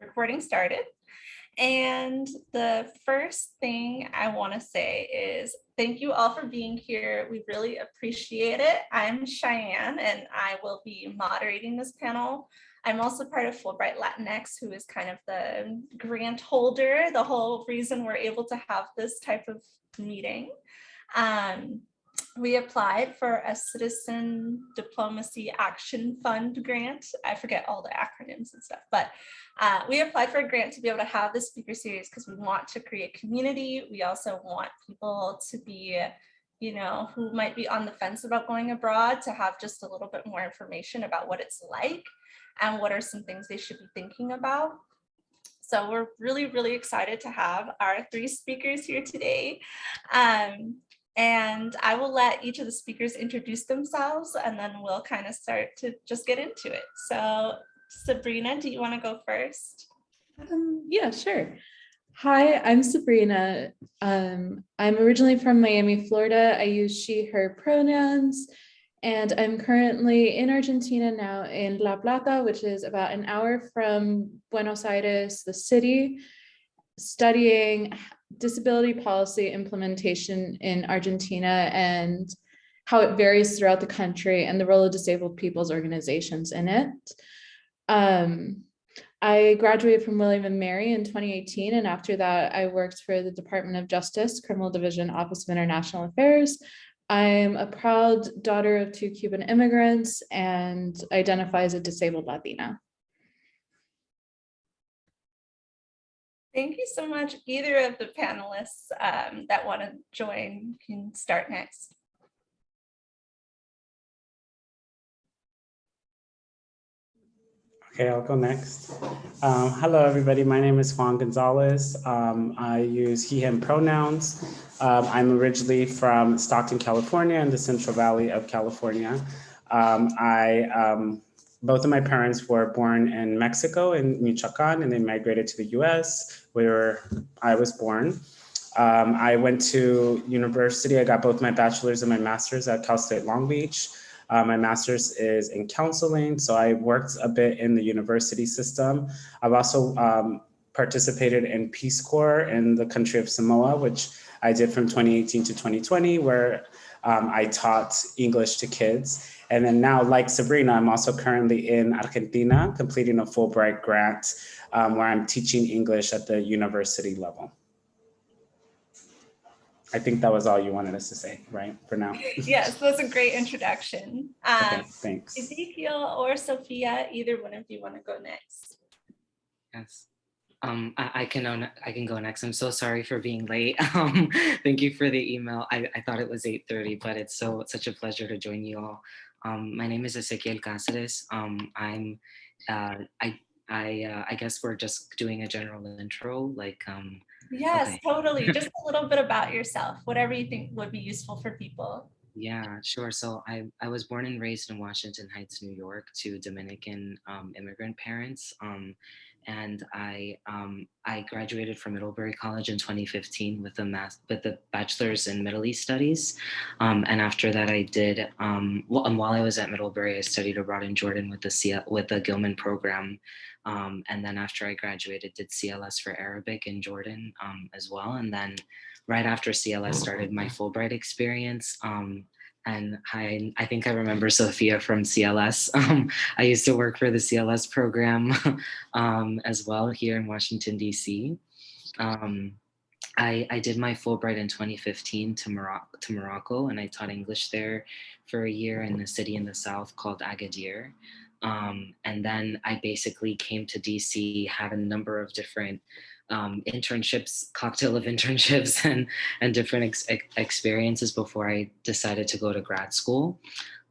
Recording started. And the first thing I want to say is thank you all for being here. We really appreciate it. I'm Cheyenne and I will be moderating this panel. I'm also part of Fulbright Latinx, who is kind of the grant holder, the whole reason we're able to have this type of meeting. We applied for a Citizen Diplomacy Action Fund grant. I forget all the acronyms and stuff, but we applied for a grant to be able to have this speaker series because we want to create community. We also want people to be, who might be on the fence about going abroad to have just a little bit more information about what it's like and what are some things they should be thinking about. So we're really, really excited to have our 3 speakers here today. And I will let each of the speakers introduce themselves and then we'll kind of start to just get into it. So Sabrina, do you want to go first? Yeah, sure. Hi, I'm Sabrina. I'm originally from Miami, Florida. I use she, her pronouns, and I'm currently in Argentina now in La Plata, which is about an hour from Buenos Aires, the city, studying disability policy implementation in Argentina and how it varies throughout the country and the role of disabled people's organizations in it. I graduated from William & Mary in 2018, and after that, I worked for the Department of Justice, Criminal Division, Office of International Affairs. I'm a proud daughter of 2 Cuban immigrants and identify as a disabled Latina. Thank you so much. Either of the panelists that want to join can start next. Okay, I'll go next. Hello, everybody. My name is Juan Gonzalez. I use he, him pronouns. I'm originally from Stockton, California, in the Central Valley of California. Both of my parents were born in Mexico, in Michoacan, and they migrated to the US, where I was born. I went to university. I got both my bachelor's and my master's at Cal State Long Beach. My master's is in counseling, so I worked a bit in the university system. I've also participated in Peace Corps in the country of Samoa, which I did from 2018 to 2020, where I taught English to kids. And then now, like Sabrina, I'm also currently in Argentina, completing a Fulbright grant where I'm teaching English at the university level. I think that was all you wanted us to say, right, for now? Yes, that's a great introduction. Okay, thanks. Ezekiel or Sophia, either one of you want to go next? Yes. I can go next. I'm so sorry for being late. Thank you for the email. I thought it was 8:30, but it's such a pleasure to join you all. My name is Ezekiel Cáceres. I guess we're just doing a general intro, like. Yes, okay. Totally. Just a little bit about yourself, whatever you think would be useful for people. Yeah, sure. So I was born and raised in Washington Heights, New York, to Dominican immigrant parents. And I graduated from Middlebury College in 2015 with a bachelor's in Middle East Studies. And after that, I did while I was at Middlebury, I studied abroad in Jordan with the Gilman program. And then after I graduated, did CLS for Arabic in Jordan as well. And then right after CLS started my Fulbright experience. And I think I remember Sophia from CLS. I used to work for the CLS program as well here in Washington, DC. I did my Fulbright in 2015 to Morocco, and I taught English there for a year in a city in the south called Agadir. And then I basically came to DC, had a number of different internships, cocktail of internships and different experiences before I decided to go to grad school.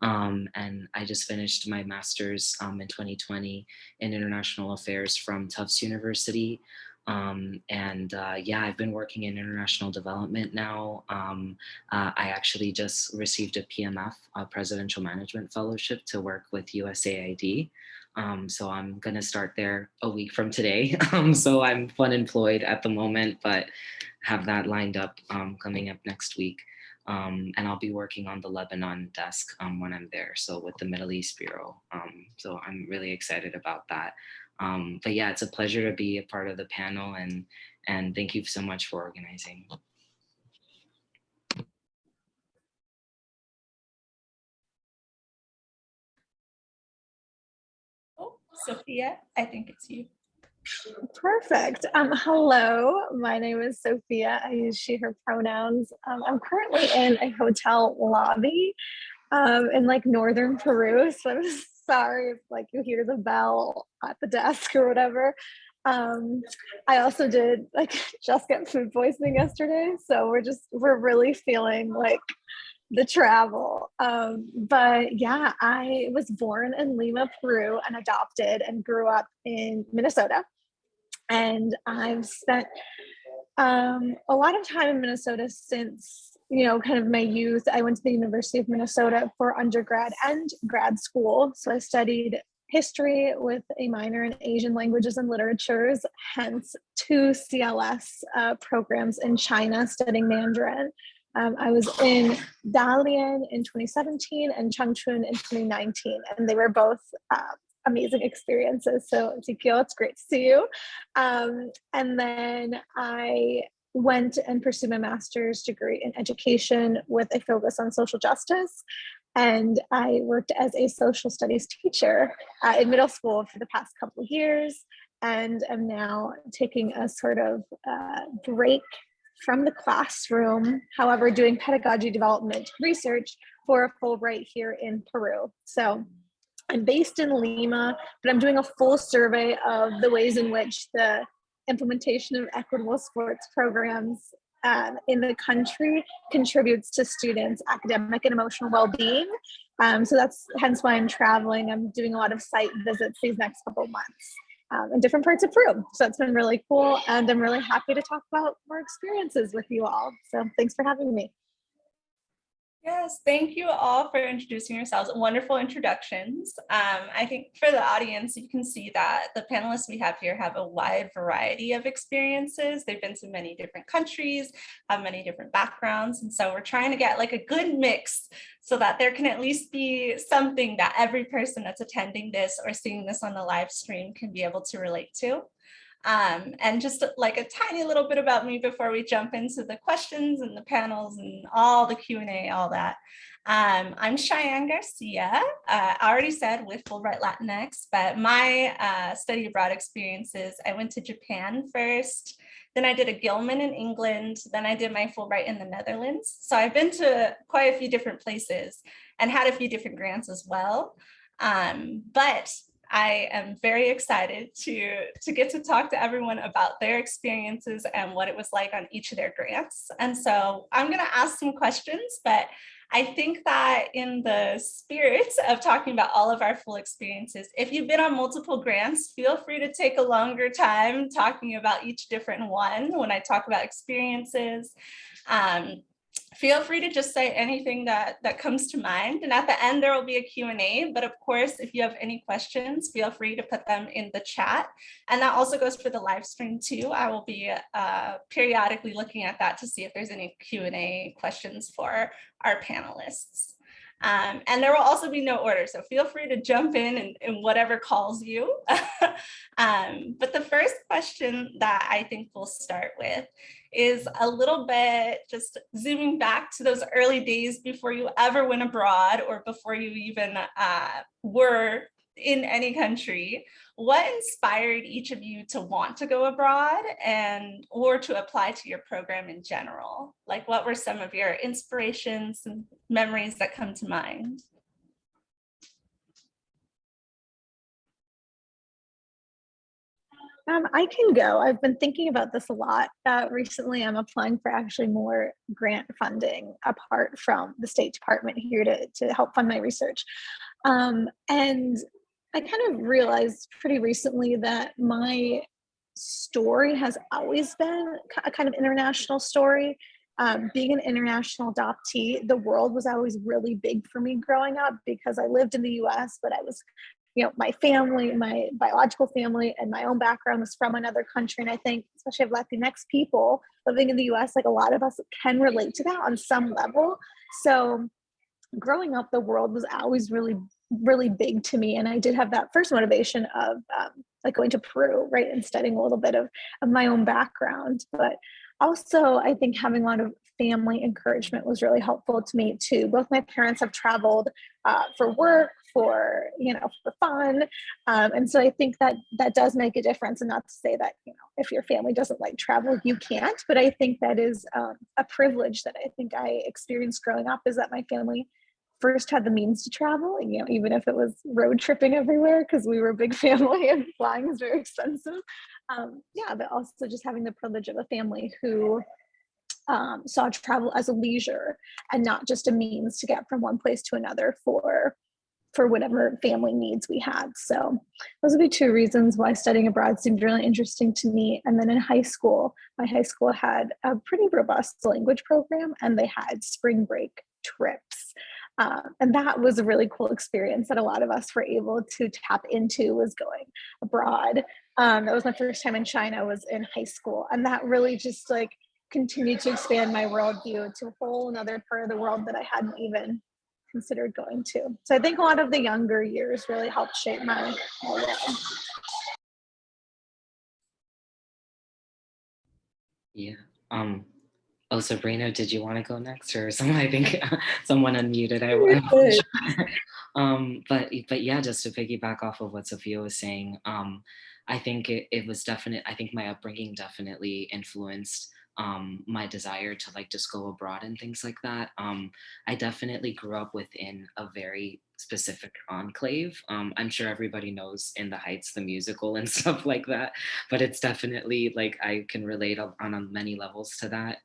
And I just finished my master's in 2020 in international affairs from Tufts University. Yeah, I've been working in international development now. I actually just received a PMF, a Presidential Management Fellowship, to work with USAID. So I'm gonna start there a week from today. So I'm unemployed at the moment, but have that lined up coming up next week. And I'll be working on the Lebanon desk when I'm there, so with the Middle East Bureau. So I'm really excited about that. But yeah, it's a pleasure to be a part of the panel, and thank you so much for organizing. Oh, Sophia, I think it's you. Perfect. Hello, my name is Sophia. I use she, her pronouns. I'm currently in a hotel lobby in like northern Peru. So I'm sorry if like you hear the bell at the desk or whatever. I also did like just get food poisoning yesterday. So we're really feeling like the travel. But yeah, I was born in Lima, Peru, and adopted and grew up in Minnesota. And I've spent a lot of time in Minnesota since, kind of my youth. I went to the University of Minnesota for undergrad and grad school. So I studied history with a minor in Asian languages and literatures, hence 2 CLS programs in China studying Mandarin. I was in Dalian in 2017 and Changchun in 2019, and they were both amazing experiences. So Ezekiel, it's great to see you. And then I went and pursued my master's degree in education with a focus on social justice. And I worked as a social studies teacher in middle school for the past couple of years, and am now taking a sort of break from the classroom, however, doing pedagogy development research for a Fulbright here in Peru. So I'm based in Lima, but I'm doing a full survey of the ways in which the implementation of equitable sports programs in the country contributes to students' academic and emotional well-being. So that's hence why I'm traveling. I'm doing a lot of site visits these next couple of months in different parts of Peru. So it's been really cool, and I'm really happy to talk about more experiences with you all. So thanks for having me. Yes, thank you all for introducing yourselves. Wonderful introductions. I think for the audience, you can see that the panelists we have here have a wide variety of experiences. They've been to many different countries, have many different backgrounds. And so we're trying to get like a good mix so that there can at least be something that every person that's attending this or seeing this on the live stream can be able to relate to. And just like a tiny little bit about me before we jump into the questions and the panels and all the Q&A, all that. I'm Cheyenne Garcia. I already said with Fulbright Latinx, but my study abroad experiences, I went to Japan first, then I did a Gilman in England, then I did my Fulbright in the Netherlands. So I've been to quite a few different places and had a few different grants as well. But I am very excited to get to talk to everyone about their experiences and what it was like on each of their grants. And so I'm going to ask some questions, but I think that in the spirit of talking about all of our full experiences, if you've been on multiple grants, feel free to take a longer time talking about each different one when I talk about experiences. Feel free to just say anything that comes to mind. And at the end, there will be a Q&A. But of course, if you have any questions, feel free to put them in the chat. And that also goes for the live stream too. I will be periodically looking at that to see if there's any Q&A questions for our panelists. And there will also be no order, so feel free to jump in whatever calls you. But the first question that I think we'll start with is a little bit just zooming back to those early days before you ever went abroad or before you even were in any country. What inspired each of you to want to go abroad or to apply to your program in general? Like, what were some of your inspirations and memories that come to mind? I can go. I've been thinking about this a lot. Recently, I'm applying for actually more grant funding apart from the State Department here to help fund my research. And I kind of realized pretty recently that my story has always been a kind of international story. Being an international adoptee, the world was always really big for me growing up because I lived in the US, but I was, my family, my biological family and my own background was from another country. And I think, especially of Latinx people living in the US, like a lot of us can relate to that on some level. So growing up, the world was always really really big to me. And I did have that first motivation of like going to Peru, right, and studying a little bit of my own background. But also, I think having a lot of family encouragement was really helpful to me too. Both my parents have traveled for work, for for fun, and so I think that that does make a difference. And not to say that if your family doesn't like travel, you can't. But I think that is a privilege that I think I experienced growing up, is that my family first had the means to travel, and even if it was road tripping everywhere because we were a big family and flying is very expensive. Yeah, but also just having the privilege of a family who saw travel as a leisure and not just a means to get from one place to another for whatever family needs we had. So those would be two reasons why studying abroad seemed really interesting to me. And then in high school, my high school had a pretty robust language program, and they had spring break trips. And that was a really cool experience that a lot of us were able to tap into, was going abroad. That was my first time in China, was in high school. And that really just like continued to expand my worldview to a whole another part of the world that I hadn't even considered going to. So I think a lot of the younger years really helped shape my world. Yeah. Oh, Sabrina, did you want to go next, or someone? I think someone unmuted. I'm not sure. But yeah, just to piggyback off of what Sophia was saying, I think it was definite. I think my upbringing definitely influenced my desire to like just go abroad and things like that. I definitely grew up within a very specific enclave. I'm sure everybody knows In the Heights, the musical and stuff like that, but it's definitely like I can relate on many levels to that.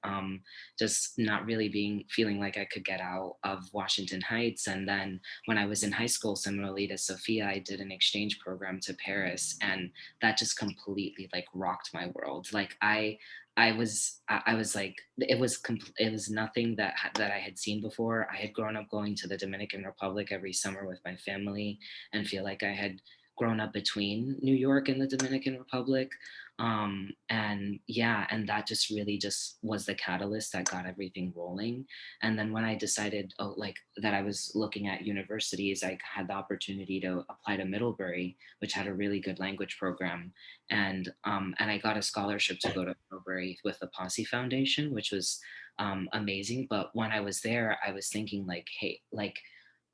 Just not really feeling like I could get out of Washington Heights. And then when I was in high school, similarly to Sophia, I did an exchange program to Paris, and that just completely like rocked my world. Like I was like, it was nothing that I had seen before. I had grown up going to the Dominican Republic every summer with my family, and feel like I had grown up between New York and the Dominican Republic. And yeah, and that just really just was the catalyst that got everything rolling. And then when I decided, like that I was looking at universities, I had the opportunity to apply to Middlebury, which had a really good language program. And I got a scholarship to go to Middlebury with the Posse Foundation, which was amazing. But when I was there, I was thinking like, hey, like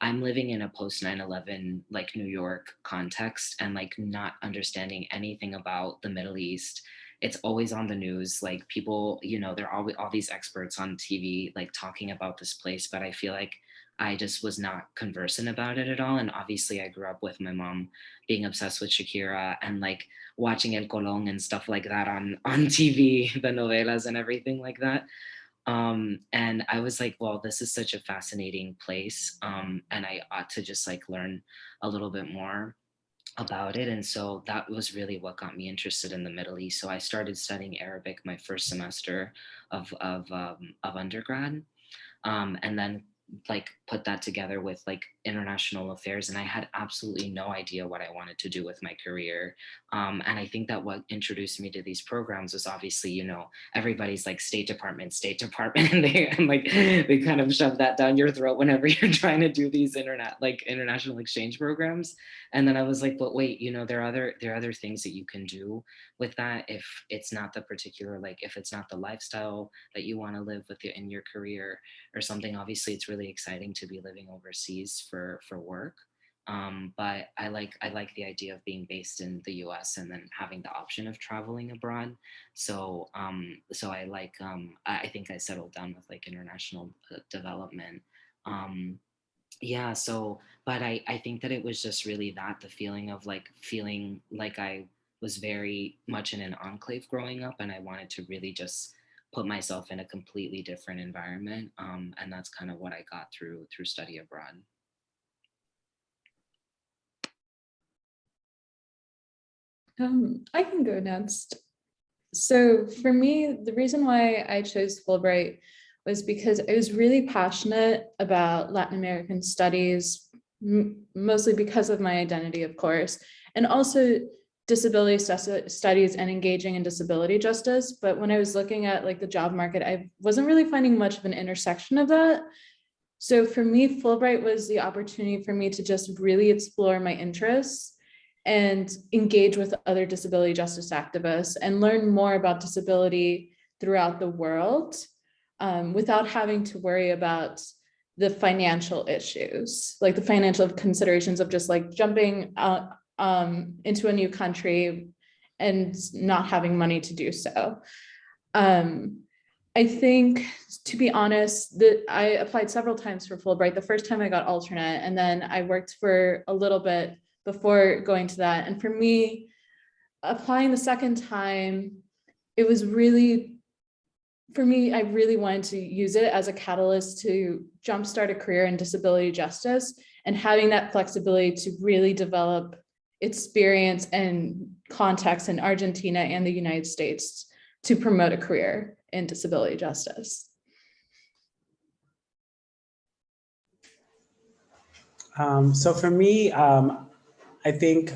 I'm living in a post 9/11 like New York context, and like not understanding anything about the Middle East. It's always on the news, like people, there are always all these experts on TV like talking about this place, but I feel like I just was not conversant about it at all. And obviously I grew up with my mom being obsessed with Shakira and like watching El Colón and stuff like that on TV, the novelas and everything like that. And I was like, well, this is such a fascinating place, and I ought to just like learn a little bit more about it. And so that was really what got me interested in the Middle East. So I started studying Arabic my first semester of undergrad, and then like put that together with like international affairs, and I had absolutely no idea what I wanted to do with my career. And I think that what introduced me to these programs was obviously, everybody's like State Department, and they kind of shove that down your throat whenever you're trying to do these international exchange programs. And then I was like, but wait, there are other things that you can do with that if it's not the particular, like if it's not the lifestyle that you want to live with in your career or something. Obviously it's really exciting to be living overseas for work, but I like the idea of being based in the US and then having the option of traveling abroad. So I think I settled down with like international development. Yeah, so but I think that it was just really that, the feeling of like feeling like I was very much in an enclave growing up, and I wanted to really just put myself in a completely different environment, and that's kind of what I got through study abroad. I can go next. So for me, the reason why I chose Fulbright was because I was really passionate about Latin American studies, mostly because of my identity, of course, and also disability studies and engaging in disability justice. But when I was looking at like the job market, I wasn't really finding much of an intersection of that. So for me, Fulbright was the opportunity for me to just really explore my interests and engage with other disability justice activists and learn more about disability throughout the world, without having to worry about the financial issues, like the financial considerations of just like jumping into a new country and not having money to do so. I think, to be honest, that I applied several times for Fulbright. The first time I got alternate, and then I worked for a little bit before going to that. And for me, applying the second time, it was really, for me, I really wanted to use it as a catalyst to jumpstart a career in disability justice, and having that flexibility to really develop experience and context in Argentina and the United States to promote a career in disability justice. So for me, I think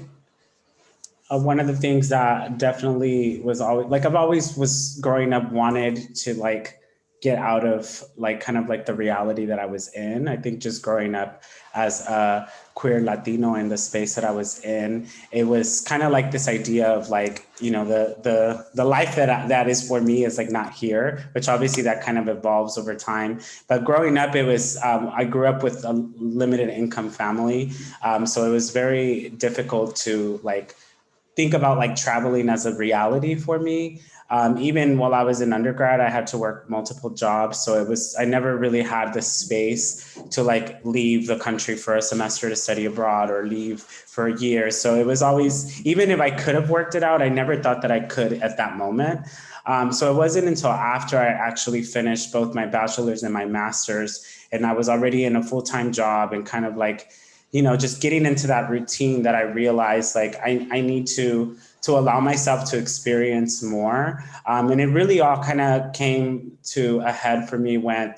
one of the things that definitely was always, like I've always was growing up wanted to like get out of like kind of like the reality that I was in. I think just growing up as a queer Latino in the space that I was in, it was kind of like this idea of like, you know, the life that is for me is like not here, which obviously that kind of evolves over time. But growing up, it was, I grew up with a limited income family. So it was very difficult to like think about like traveling as a reality for me. Even while I was in undergrad, I had to work multiple jobs. So it was, I never really had the space to like leave the country for a semester to study abroad or leave for a year. So it was always, even if I could have worked it out, I never thought that I could at that moment. So it wasn't until after I actually finished both my bachelor's and my master's, and I was already in a full-time job and kind of like, you know, just getting into that routine that I realized like I need to allow myself to experience more. And it really all kind of came to a head for me when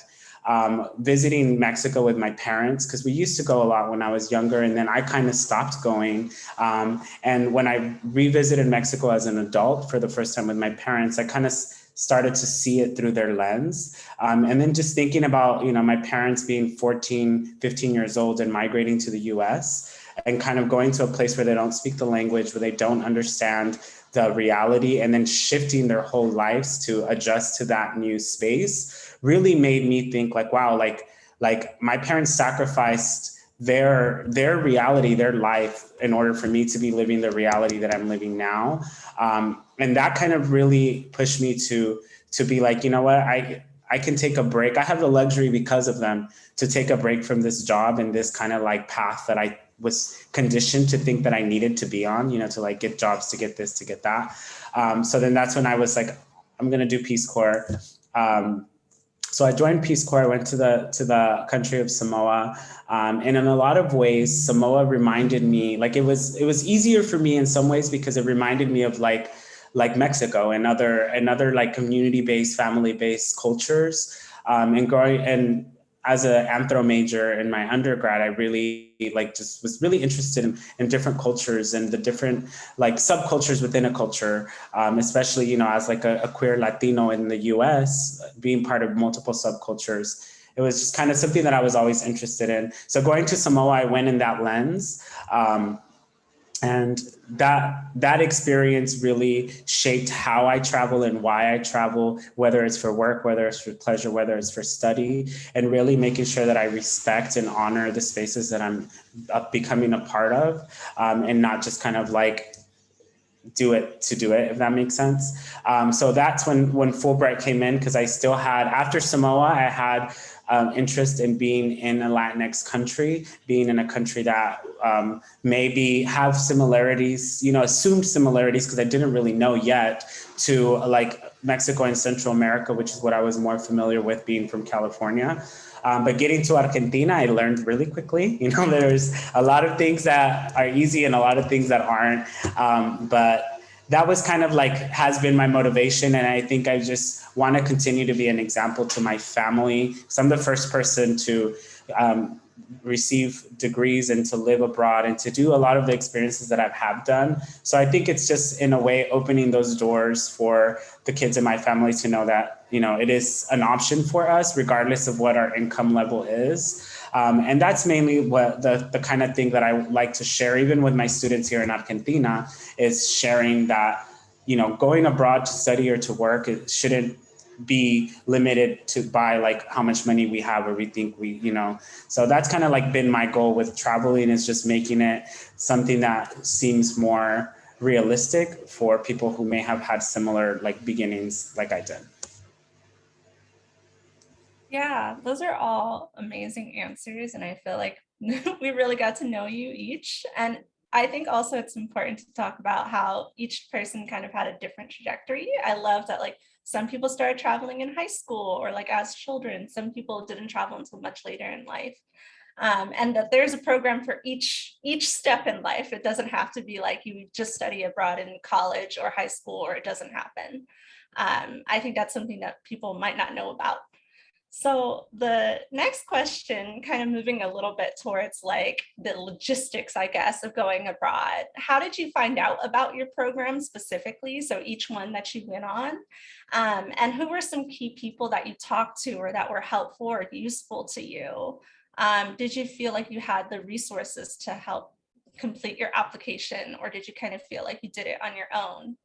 visiting Mexico with my parents, because we used to go a lot when I was younger, and then I kind of stopped going. And when I revisited Mexico as an adult for the first time with my parents, I kind of started to see it through their lens. And then just thinking about, you know, my parents being 14, 15 years old and migrating to the US and kind of going to a place where they don't speak the language, where they don't understand the reality, and then shifting their whole lives to adjust to that new space really made me think like, wow, like my parents sacrificed their reality, their life in order for me to be living the reality that I'm living now. And that kind of really pushed me to be like, you know what, I can take a break. I have the luxury because of them to take a break from this job and this kind of like path that I was conditioned to think that I needed to be on, you know, to like get jobs, to get this, to get that. So then that's when I was like, I'm going to do Peace Corps. So I joined Peace Corps. I went to the country of Samoa, and in a lot of ways, Samoa reminded me, like it was easier for me in some ways because it reminded me of like Mexico and other like community-based, family-based cultures. And growing, and as an anthro major in my undergrad, I really like just was really interested in different cultures and the different like subcultures within a culture, especially, you know, as like a queer Latino in the US, being part of multiple subcultures. It was just kind of something that I was always interested in. So going to Samoa, I went in that lens. And that experience really shaped how I travel and why I travel, whether it's for work, whether it's for pleasure, whether it's for study, and really making sure that I respect and honor the spaces that I'm becoming a part of, and not just kind of like do it to do it, if that makes sense. So that's when Fulbright came in, because I still had, after Samoa, I had interest in being in a Latinx country, being in a country that maybe have similarities, you know, assumed similarities, because I didn't really know yet, to like Mexico and Central America, which is what I was more familiar with being from California. But getting to Argentina, I learned really quickly. You know, there's a lot of things that are easy and a lot of things that aren't. But that was kind of like, has been my motivation. And I think I just want to continue to be an example to my family. So I'm the first person to receive degrees and to live abroad and to do a lot of the experiences that have done. So I think it's just in a way opening those doors for the kids in my family to know that, you know, it is an option for us regardless of what our income level is. And that's mainly what the kind of thing that I like to share, even with my students here in Argentina, is sharing that, you know, going abroad to study or to work, it shouldn't be limited to by like how much money we have or we think we, you know. So that's kind of like been my goal with traveling, is just making it something that seems more realistic for people who may have had similar like beginnings like I did. Yeah, those are all amazing answers. And I feel like we really got to know you each. And I think also it's important to talk about how each person kind of had a different trajectory. I love that, like, some people started traveling in high school or like as children. Some people didn't travel until much later in life. And that there's a program for each step in life. It doesn't have to be like you just study abroad in college or high school or it doesn't happen. I think that's something that people might not know about. So the next question, kind of moving a little bit towards like the logistics, I guess, of going abroad. How did you find out about your program specifically? So each one that you went on, and who were some key people that you talked to or that were helpful or useful to you? Did you feel like you had the resources to help complete your application, or did you kind of feel like you did it on your own?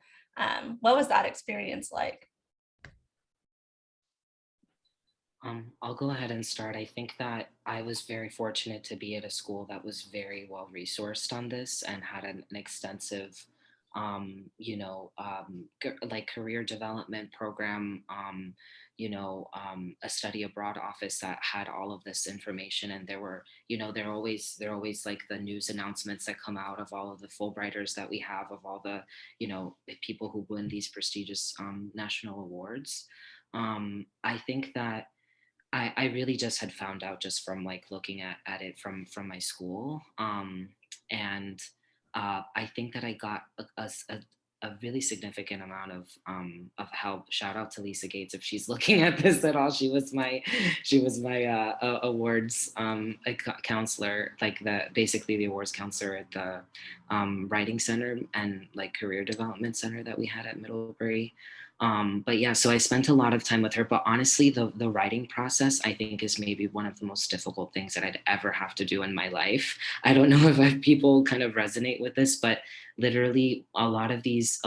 What was that experience like? I'll go ahead and start. I think that I was very fortunate to be at a school that was very well resourced on this and had an extensive, like career development program, a study abroad office that had all of this information. And there were, there are always like the news announcements that come out of all of the Fulbrighters that we have, of all the, people who win these prestigious national awards. I think that I really just had found out just from like looking at it from my school. And I think that I got a really significant amount of help. Shout out to Lisa Gates if she's looking at this at all. She was my awards counselor, like basically the awards counselor at the writing center and like career development center that we had at Middlebury. But yeah, so I spent a lot of time with her, but honestly, the writing process, I think, is maybe one of the most difficult things that I'd ever have to do in my life. I don't know if people kind of resonate with this, but literally a lot of these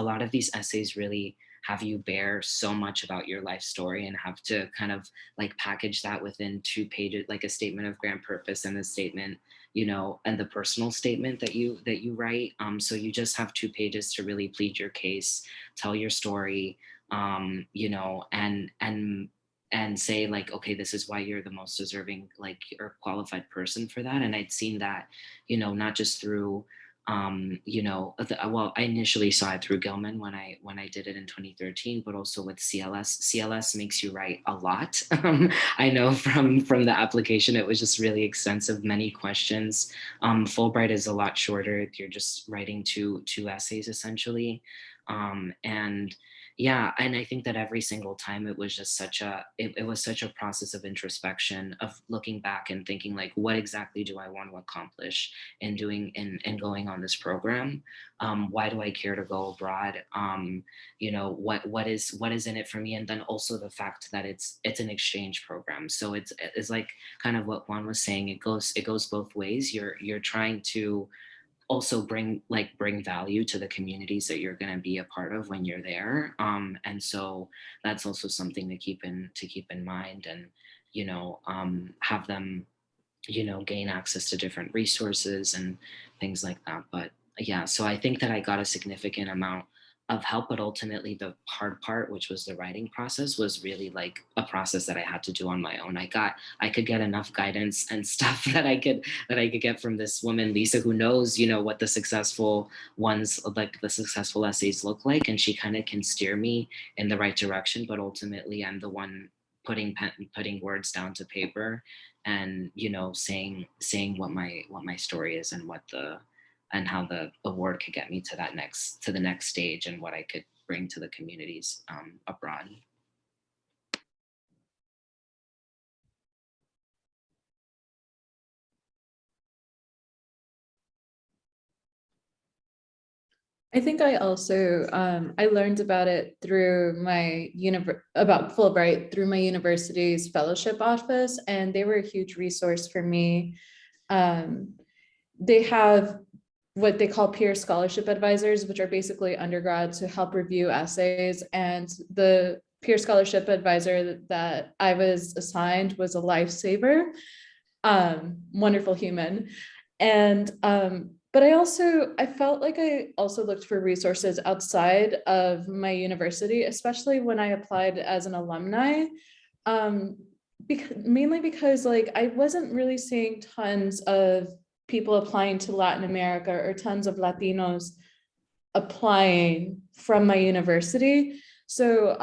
essays really have you bear so much about your life story and have to kind of like package that within 2 pages, like a statement of grand purpose and a statement, and the personal statement that you write. So you just have 2 pages to really plead your case, tell your story, and say like, okay, this is why you're the most deserving, like, or qualified person for that. And I'd seen that, not just through, I initially saw it through Gilman when I did it in 2013, but also with CLS. CLS makes you write a lot. I know from the application, it was just really extensive, many questions. Fulbright is a lot shorter. You're just writing two essays essentially. And yeah, and I think that every single time it was just it was such a process of introspection, of looking back and thinking like, what exactly do I want to accomplish in doing and going on this program? Why do I care to go abroad? What is in it for me? And then also the fact that it's an exchange program. So it's like kind of what Juan was saying, it goes both ways. You're trying to also bring value to the communities that you're going to be a part of when you're there, and so that's also something to keep in mind, and have them gain access to different resources and things like that. But yeah, so I think that I got a significant amount of help, but ultimately the hard part, which was the writing process, was really like a process that I had to do on my own. I could get enough guidance and stuff that I could get from this woman, Lisa, who knows, what the successful ones, like the successful essays look like. And she kind of can steer me in the right direction, but ultimately I'm the one putting words down to paper and, saying what my story is and how the award could get me to the next stage and what I could bring to the communities abroad. I think I also I learned about it through about Fulbright through my university's fellowship office, and they were a huge resource for me. They have what they call peer scholarship advisors, which are basically undergrads who help review essays. And the peer scholarship advisor that I was assigned was a lifesaver, wonderful human. And but I felt like I also looked for resources outside of my university, especially when I applied as an alumni. Mainly because like I wasn't really seeing tons of people applying to Latin America or tons of Latinos applying from my university. So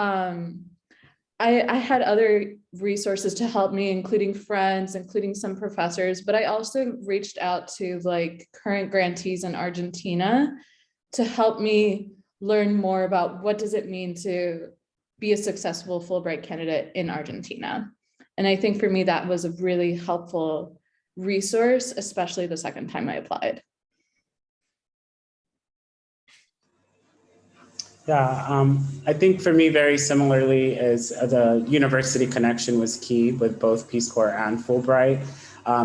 I had other resources to help me, including friends, including some professors, but I also reached out to like current grantees in Argentina to help me learn more about what does it mean to be a successful Fulbright candidate in Argentina. And I think for me, that was a really helpful resource, especially the second time I applied. Yeah, I think for me, very similarly, is the university connection was key with both Peace Corps and Fulbright.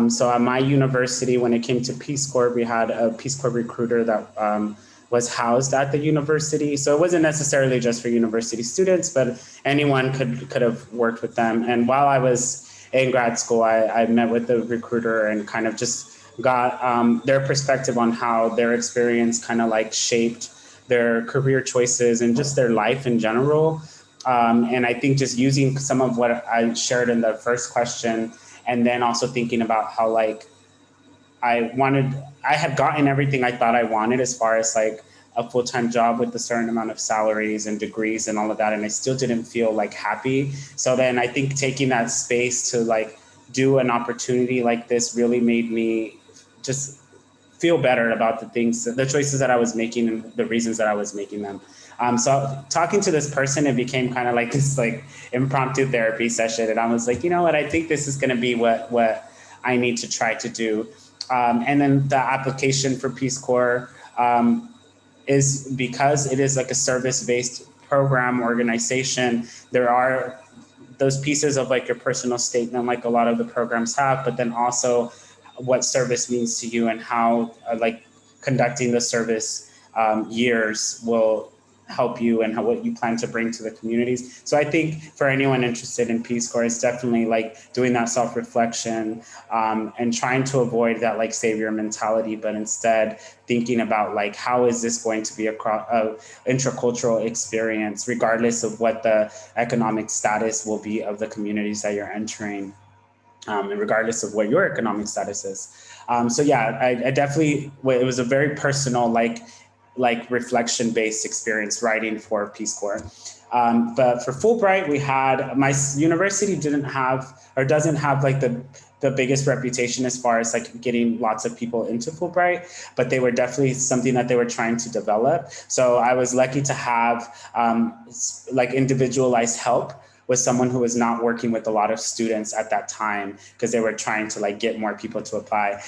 So at my university, when it came to Peace Corps, we had a Peace Corps recruiter that was housed at the university. So it wasn't necessarily just for university students, but anyone could have worked with them. And while I was in grad school, I met with the recruiter and kind of just got their perspective on how their experience kind of like shaped their career choices and just their life in general. And I think just using some of what I shared in the first question, and then also thinking about how like I had gotten everything I thought I wanted as far as like a full-time job with a certain amount of salaries and degrees and all of that. And I still didn't feel like happy. So then I think taking that space to like do an opportunity like this really made me just feel better about the choices that I was making and the reasons that I was making them. So talking to this person, it became kind of like this like impromptu therapy session. And I was like, you know what, I think this is going to be what I need to try to do. And then the application for Peace Corps is because it is like a service-based program organization. There are those pieces of like your personal statement, like a lot of the programs have, but then also what service means to you and how like conducting the service years will help you and what you plan to bring to the communities. So I think for anyone interested in Peace Corps, it's definitely like doing that self-reflection and trying to avoid that like savior mentality, but instead thinking about like, how is this going to be a intercultural experience, regardless of what the economic status will be of the communities that you're entering. And regardless of what your economic status is. So yeah, I definitely, it was a very personal, like reflection-based experience writing for Peace Corps. But for Fulbright, my university didn't have, or doesn't have like the biggest reputation as far as like getting lots of people into Fulbright, but they were definitely something that they were trying to develop. So I was lucky to have like individualized help with someone who was not working with a lot of students at that time because they were trying to like get more people to apply.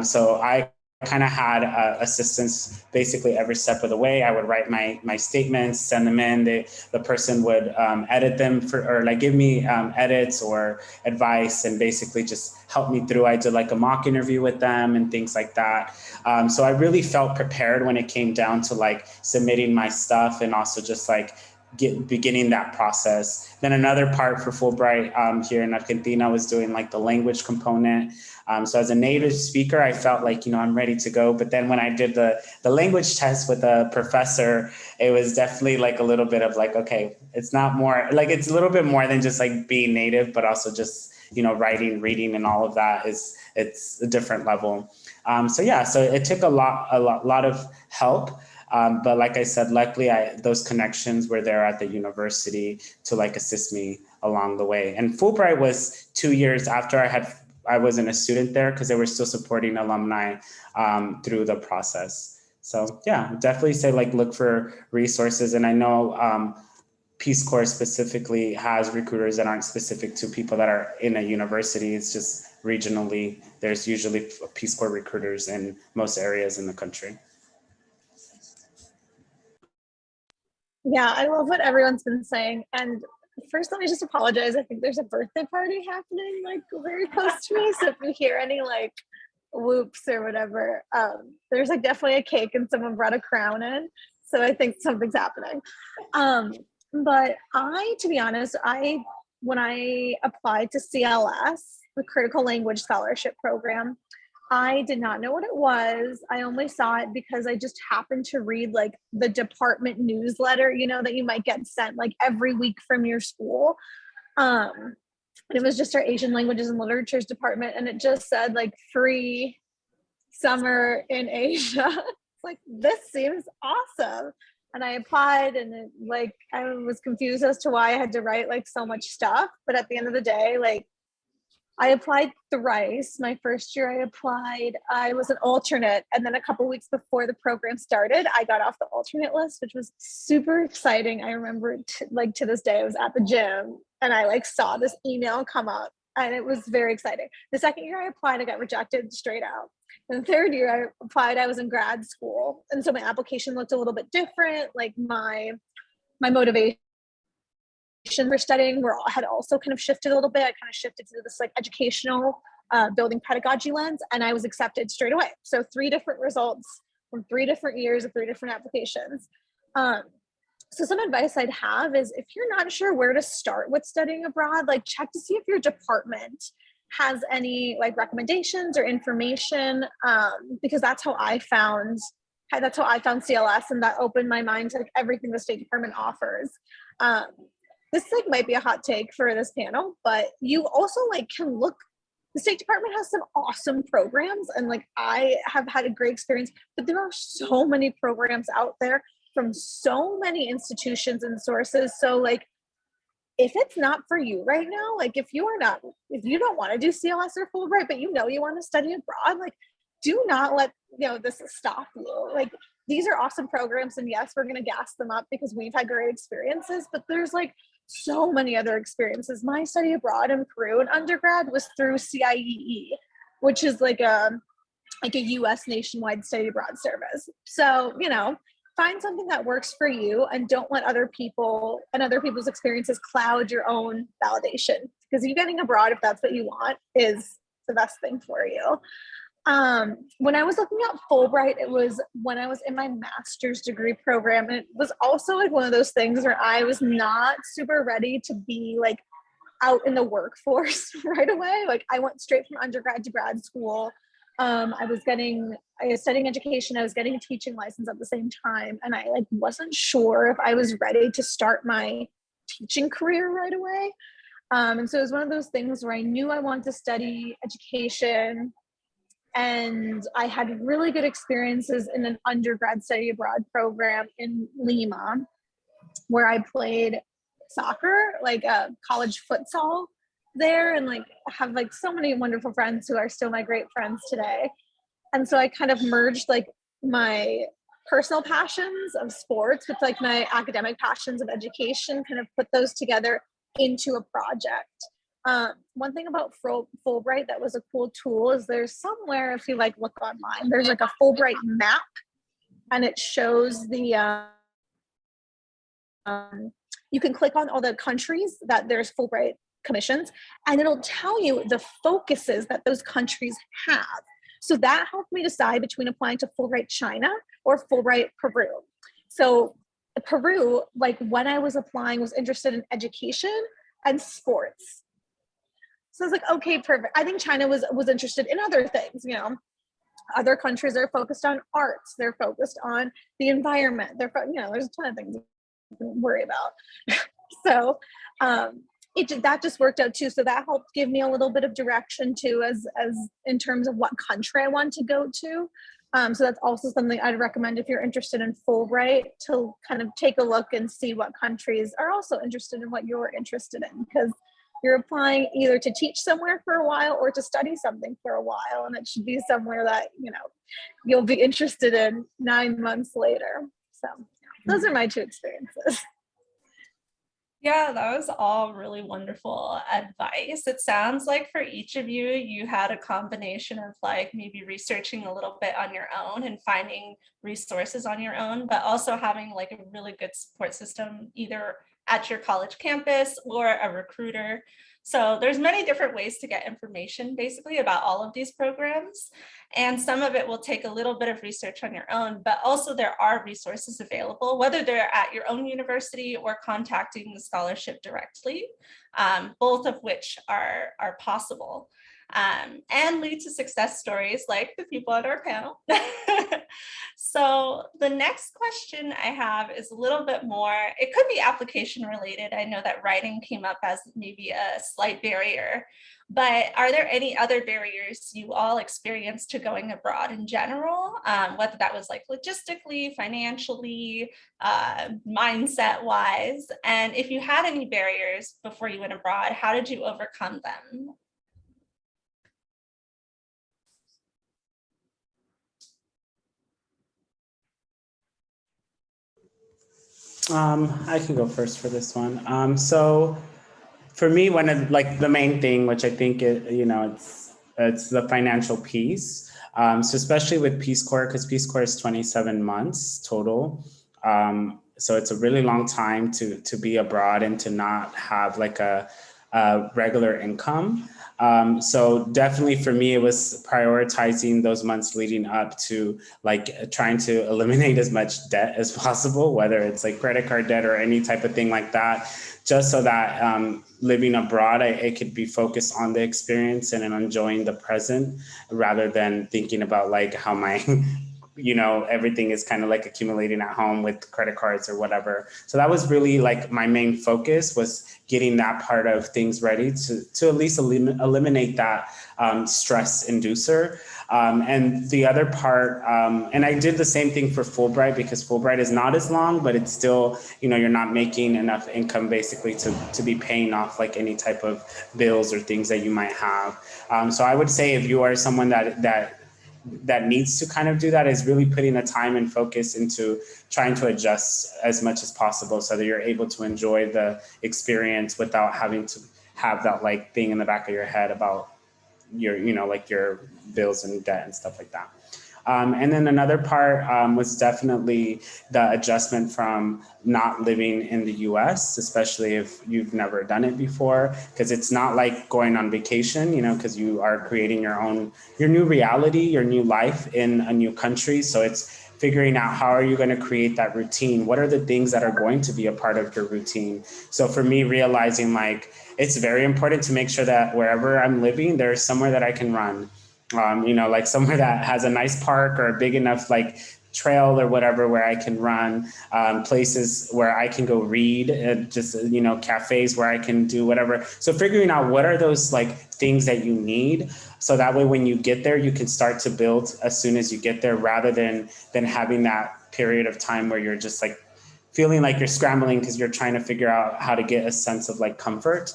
So I kind of had assistance basically every step of the way. I would write my statements, send them in. The person would edit them or like give me edits or advice and basically just help me through. I did like a mock interview with them and things like that. So I really felt prepared when it came down to like submitting my stuff and also just like beginning that process. Then another part for Fulbright here in Argentina was doing like the language component. So as a native speaker, I felt like, I'm ready to go. But then when I did the language test with a professor, it was definitely like a little bit of like, okay, it's not more like, it's a little bit more than just like being native, but also just, writing, reading and all of that it's a different level. So it took a lot of help. But like I said, luckily those connections were there at the university to like assist me along the way. And Fulbright was 2 years after I wasn't a student there because they were still supporting alumni through the process. So yeah, definitely say like look for resources. And I know Peace Corps specifically has recruiters that aren't specific to people that are in a university. It's just regionally, there's usually Peace Corps recruiters in most areas in the country. Yeah, I love what everyone's been saying. And first, let me just apologize. I think there's a birthday party happening like very close to me. So if you hear any like whoops or whatever, there's like definitely a cake and someone brought a crown in. So I think something's happening. But to be honest, when I applied to CLS, the Critical Language Scholarship Program, I did not know what it was. I only saw it because I just happened to read like the department newsletter, you know, that you might get sent like every week from your school. And it was just our Asian Languages and Literatures department. And it just said like free summer in Asia. It's like, this seems awesome. And I applied and I was confused as to why I had to write like so much stuff. But at the end of the day, like I applied thrice. My first year I applied, I was an alternate. And then a couple weeks before the program started, I got off the alternate list, which was super exciting. I remember to this day, I was at the gym and I like saw this email come up and it was very exciting. The second year I applied, I got rejected straight out. And the third year I applied, I was in grad school. And so my application looked a little bit different. Like my motivation for studying had also kind of shifted a little bit. I kind of shifted to this like educational building pedagogy lens, and I was accepted straight away. So 3 different results from 3 different years of 3 different applications. So some advice I'd have is if you're not sure where to start with studying abroad, like check to see if your department has any like recommendations or information, because that's how I found CLS, and that opened my mind to like everything the State Department offers. This like might be a hot take for this panel, but you also like can look, the State Department has some awesome programs and like I have had a great experience, but there are so many programs out there from so many institutions and sources. So like, if it's not for you right now, like if you don't want to do CLS or Fulbright, but you know you want to study abroad, like do not let this stop you. Like these are awesome programs, and yes, we're going to gas them up because we've had great experiences, but there's like so many other experiences. My study abroad in Peru in undergrad was through CIEE, which is like a US nationwide study abroad service. So, find something that works for you and don't let other people and other people's experiences cloud your own validation, because you getting abroad, if that's what you want, is the best thing for you. When I was looking at Fulbright, it was when I was in my master's degree program. And it was also like one of those things where I was not super ready to be like out in the workforce right away. Like I went straight from undergrad to grad school. I was studying education. I was getting a teaching license at the same time. And I like wasn't sure if I was ready to start my teaching career right away. And so it was one of those things where I knew I wanted to study education. And I had really good experiences in an undergrad study abroad program in Lima, where I played soccer, like college futsal there, and like have like so many wonderful friends who are still my great friends today. And so I kind of merged like my personal passions of sports with like my academic passions of education, kind of put those together into a project. One thing about Fulbright that was a cool tool is there's somewhere, if you like look online, there's like a Fulbright map, and it shows the you can click on all the countries that there's Fulbright commissions, and it'll tell you the focuses that those countries have. So that helped me decide between applying to Fulbright China or Fulbright Peru. So Peru, like when I was applying, was interested in education and sports. So I was like, okay, perfect. I think China was interested in other things, Other countries are focused on arts. They're focused on the environment. There's a ton of things to worry about. So that just worked out too. So that helped give me a little bit of direction too, as in terms of what country I want to go to. So that's also something I'd recommend if you're interested in Fulbright, to kind of take a look and see what countries are also interested in what you're interested in, because you're applying either to teach somewhere for a while or to study something for a while, and it should be somewhere that you'll be interested in 9 months later. So those are my 2 experiences. Yeah, that was all really wonderful advice. It sounds like for each of you, you had a combination of like maybe researching a little bit on your own and finding resources on your own, but also having like a really good support system, either at your college campus or a recruiter. So there's many different ways to get information basically about all of these programs. And some of it will take a little bit of research on your own, but also there are resources available, whether they're at your own university or contacting the scholarship directly, both of which are possible and lead to success stories like the people at our panel. So the next question I have is a little bit more, it could be application related. I know that writing came up as maybe a slight barrier, but are there any other barriers you all experienced to going abroad in general, whether that was like logistically, financially, mindset wise? And if you had any barriers before you went abroad, how did you overcome them? I can go first for this one. So for me, one of like the main thing, which I think it's the financial piece. So especially with Peace Corps, because Peace Corps is 27 months total. So it's a really long time to be abroad and to not have like a regular income. So definitely for me, it was prioritizing those months leading up to like trying to eliminate as much debt as possible, whether it's like credit card debt or any type of thing like that, just so that living abroad, I could be focused on the experience and enjoying the present rather than thinking about like how my everything is kind of like accumulating at home with credit cards or whatever. So that was really like my main focus, was getting that part of things ready to at least eliminate that stress inducer. And the other part, and I did the same thing for Fulbright, because Fulbright is not as long, but it's still, you're not making enough income basically to be paying off like any type of bills or things that you might have. So I would say if you are someone that needs to kind of do that, is really putting the time and focus into trying to adjust as much as possible so that you're able to enjoy the experience without having to have that like thing in the back of your head about your, like your bills and debt and stuff like that. And then another part was definitely the adjustment from not living in the US, especially if you've never done it before, because it's not like going on vacation, because you are creating your new reality, your new life in a new country. So it's figuring out how are you going to create that routine? What are the things that are going to be a part of your routine? So for me, realizing like it's very important to make sure that wherever I'm living, there's somewhere that I can run. Like somewhere that has a nice park or a big enough like trail or whatever where I can run, places where I can go read, cafes where I can do whatever. So figuring out what are those like things that you need, so that way when you get there, you can start to build as soon as you get there, rather than having that period of time where you're just like feeling like you're scrambling because you're trying to figure out how to get a sense of like comfort.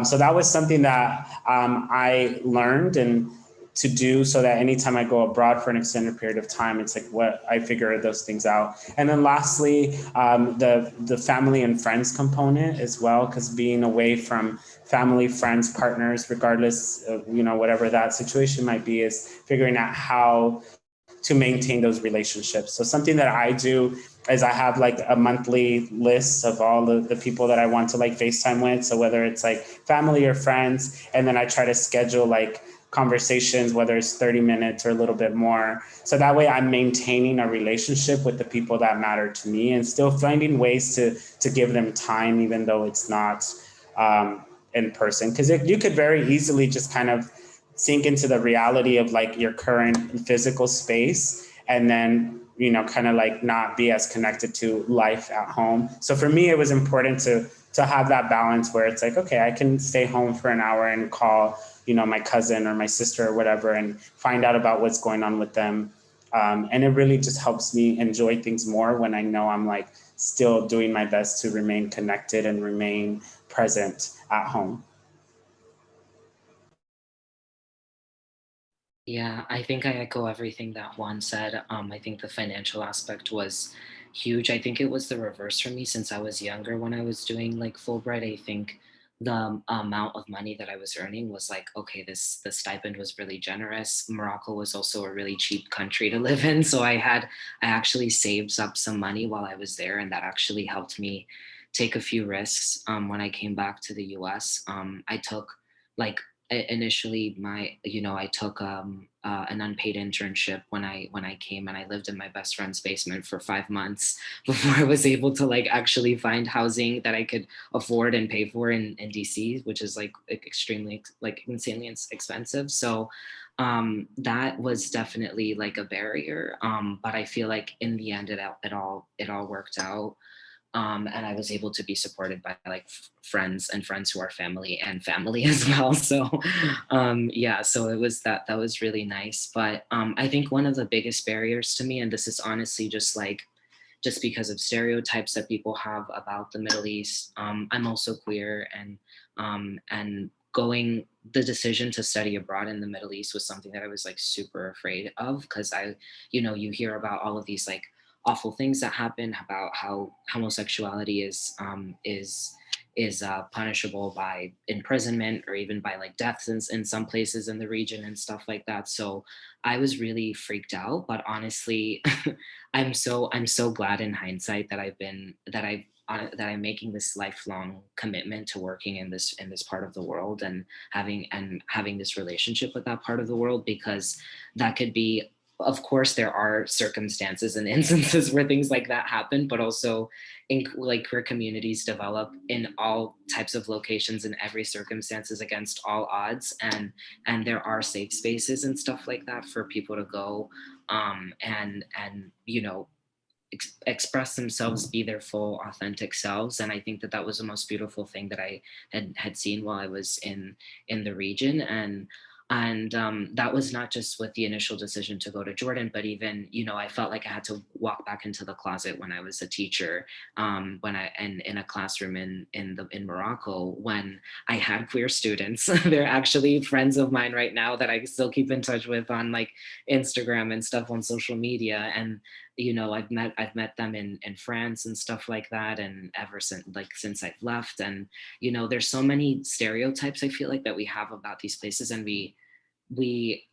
So that was something that I learned and to do, so that anytime I go abroad for an extended period of time, it's like what I figure those things out. And then lastly, the family and friends component as well, because being away from family, friends, partners, regardless of, whatever that situation might be, is figuring out how to maintain those relationships. So something that I do is I have like a monthly list of all the people that I want to like FaceTime with. So whether it's like family or friends, and then I try to schedule like conversations, whether it's 30 minutes or a little bit more. So that way I'm maintaining a relationship with the people that matter to me, and still finding ways to give them time, even though it's not in person. Because you could very easily just kind of sink into the reality of like your current physical space, and then kind of like not be as connected to life at home. So for me, it was important to have that balance where it's like, okay, I can stay home for an hour and call my cousin or my sister or whatever, and find out about what's going on with them. And it really just helps me enjoy things more when I know I'm like still doing my best to remain connected and remain present at home. Yeah, I think I echo everything that Juan said. I think the financial aspect was huge. I think it was the reverse for me since I was younger when I was doing like Fulbright. I think the amount of money that I was earning was like, okay, the stipend was really generous. Morocco was also a really cheap country to live in. So I actually saved up some money while I was there, and that actually helped me take a few risks. When I came back to the US, I took like initially I took an unpaid internship when I came, and I lived in my best friend's basement for 5 months before I was able to like actually find housing that I could afford and pay for in DC, which is like extremely like insanely expensive. So that was definitely like a barrier, but I feel like in the end it all worked out. And I was able to be supported by like friends and friends who are family and family as well. So yeah, so that was really nice. But I think one of the biggest barriers to me, and this is honestly just because of stereotypes that people have about the Middle East. I'm also queer, and going the decision to study abroad in the Middle East was something that I was like super afraid of, because you hear about all of these like awful things that happen, about how homosexuality is punishable by imprisonment or even by like deaths in some places in the region and stuff like that. So I was really freaked out. But honestly, I'm so glad in hindsight that I'm making this lifelong commitment to working in this part of the world, and having this relationship with that part of the world, because that could be, of course there are circumstances and instances where things like that happen, but also in like queer communities develop in all types of locations in every circumstances against all odds, and there are safe spaces and stuff like that for people to go, and express themselves, be their full authentic selves. And I think that was the most beautiful thing that I had seen while I was in the region. And that was not just with the initial decision to go to Jordan, but even, I felt like I had to walk back into the closet when I was a teacher, and in a classroom in Morocco, when I had queer students. They're actually friends of mine right now that I still keep in touch with on like Instagram and stuff on social media. And I've met them in France and stuff like that, and ever since I've left. And there's so many stereotypes I feel like that we have about these places, and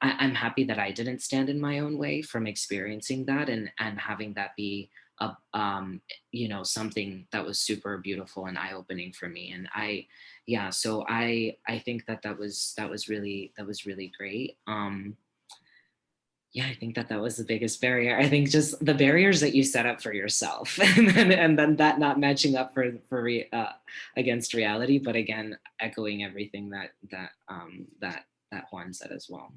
I'm happy that I didn't stand in my own way from experiencing that, and having that be something that was super beautiful and eye-opening for me. And so I think that was really great. Yeah, I think that was the biggest barrier. I think just the barriers that you set up for yourself, and then that not matching up against reality. But again, echoing everything that Juan said as well.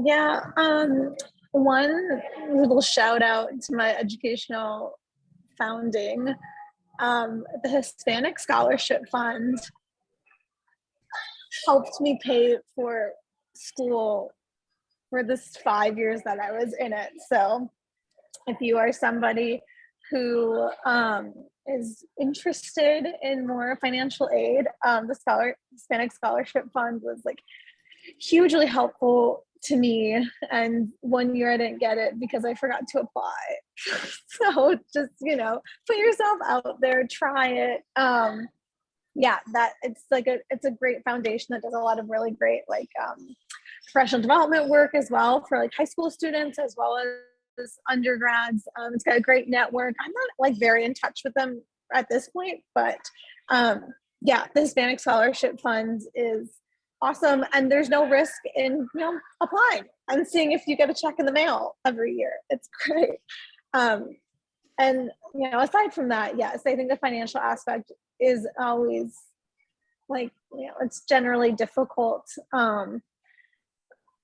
Yeah, one little shout out to my educational founding, the Hispanic Scholarship Fund helped me pay for school for this 5 years that I was in it. So if you are somebody who is interested in more financial aid, the Hispanic Scholarship Fund was like hugely helpful to me. And 1 year I didn't get it because I forgot to apply. So just, put yourself out there, try it. That it's a great foundation that does a lot of really great like professional development work as well for like high school students as well as undergrads. It's got a great network. I'm not like very in touch with them at this point, but the Hispanic Scholarship Fund is awesome, and there's no risk in applying and seeing if you get a check in the mail every year. It's great. And aside from that, yes, I think the financial aspect is always like, it's generally difficult.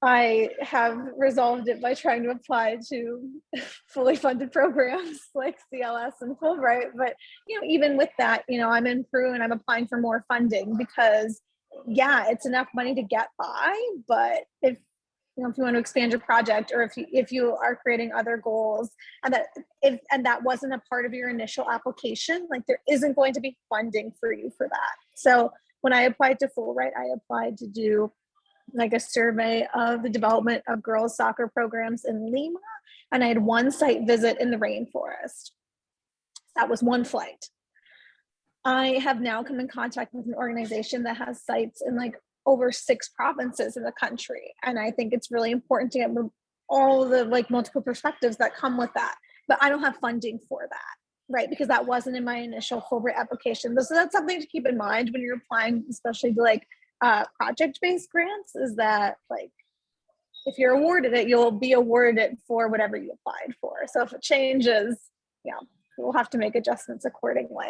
I have resolved it by trying to apply to fully funded programs like CLS and Fulbright. But, even with that, I'm in Peru and I'm applying for more funding because, it's enough money to get by. But if you want to expand your project, or if you are creating other goals, and that wasn't a part of your initial application, like there isn't going to be funding for you for that. So when I applied to Fulbright, I applied to do like a survey of the development of girls soccer programs in Lima. And I had one site visit in the rainforest. That was one flight. I have now come in contact with an organization that has sites in like over 6 provinces in the country. And I think it's really important to get all the like multiple perspectives that come with that. But I don't have funding for that, right? Because that wasn't in my initial Fulbright application. So that's something to keep in mind when you're applying, especially to like project-based grants, is that like, if you're awarded it, you'll be awarded it for whatever you applied for. So if it changes, yeah, we'll have to make adjustments accordingly.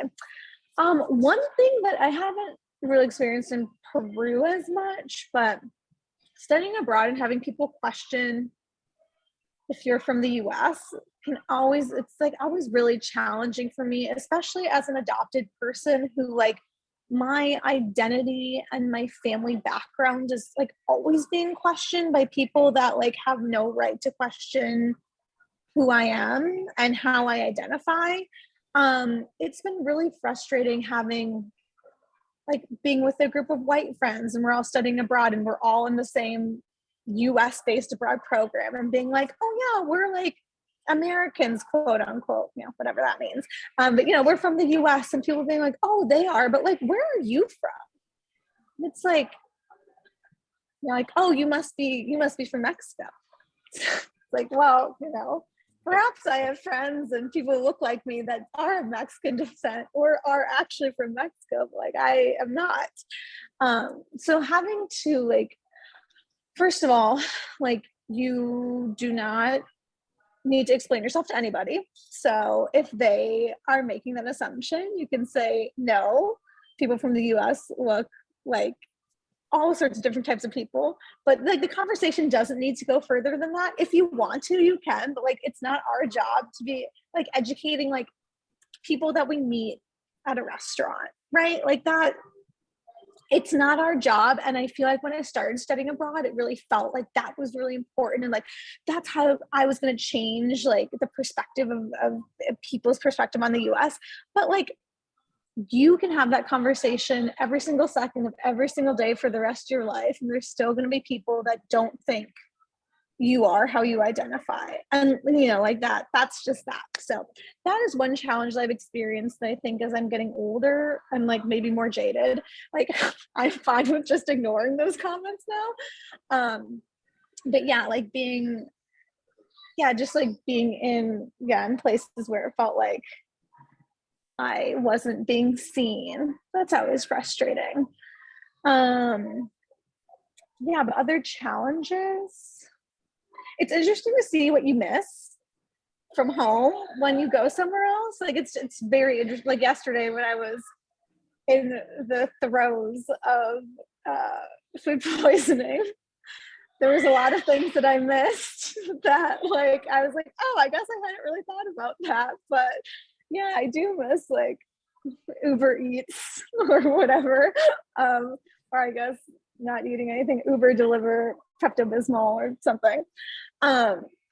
One thing that I haven't really experienced in Peru as much, but studying abroad and having people question if you're from the US can always, it's like always really challenging for me, especially as an adopted person who like my identity and my family background is like always being questioned by people that like have no right to question who I am and how I identify. It's been really frustrating having like being with a group of white friends and we're all studying abroad and we're all in the same US based abroad program and being like, oh yeah, we're like Americans, quote unquote, you know, whatever that means. But you know, we're from the US and people being like, oh, they are, but like, where are you from? And it's like, you're like, oh, you must be from Mexico. Like, well, you know, perhaps I have friends and people who look like me that are of Mexican descent or are actually from Mexico, but like I am not. So having to like, first of all, like you do not need to explain yourself to anybody. So if they are making that assumption, you can say, no, people from the US look like all sorts of different types of people, but like the conversation doesn't need to go further than that. If you want to, you can, but like it's not our job to be like educating like people that we meet at a restaurant, right? Like that, it's not our job. And I feel like when I started studying abroad, it really felt like that was really important. And like, that's how I was going to change like the perspective of people's perspective on the US. But like, you can have that conversation every single second of every single day for the rest of your life. And there's still going to be people that don't think you are how you identify. And, you know, like that's just that. So that is one challenge that I've experienced that I think as I'm getting older, I'm like maybe more jaded. Like I'm fine with just ignoring those comments now. But yeah, like being, yeah, just like being in places where it felt like I wasn't being seen. That's always frustrating. Yeah, but other challenges, it's interesting to see what you miss from home when you go somewhere else. Like it's very interesting. Like yesterday when I was in the throes of food poisoning, there was a lot of things that I missed that like, I was like, oh, I guess I hadn't really thought about that. But yeah, I do miss like Uber Eats or whatever. Or I guess not eating anything, Uber deliver Pepto-Bismol or something.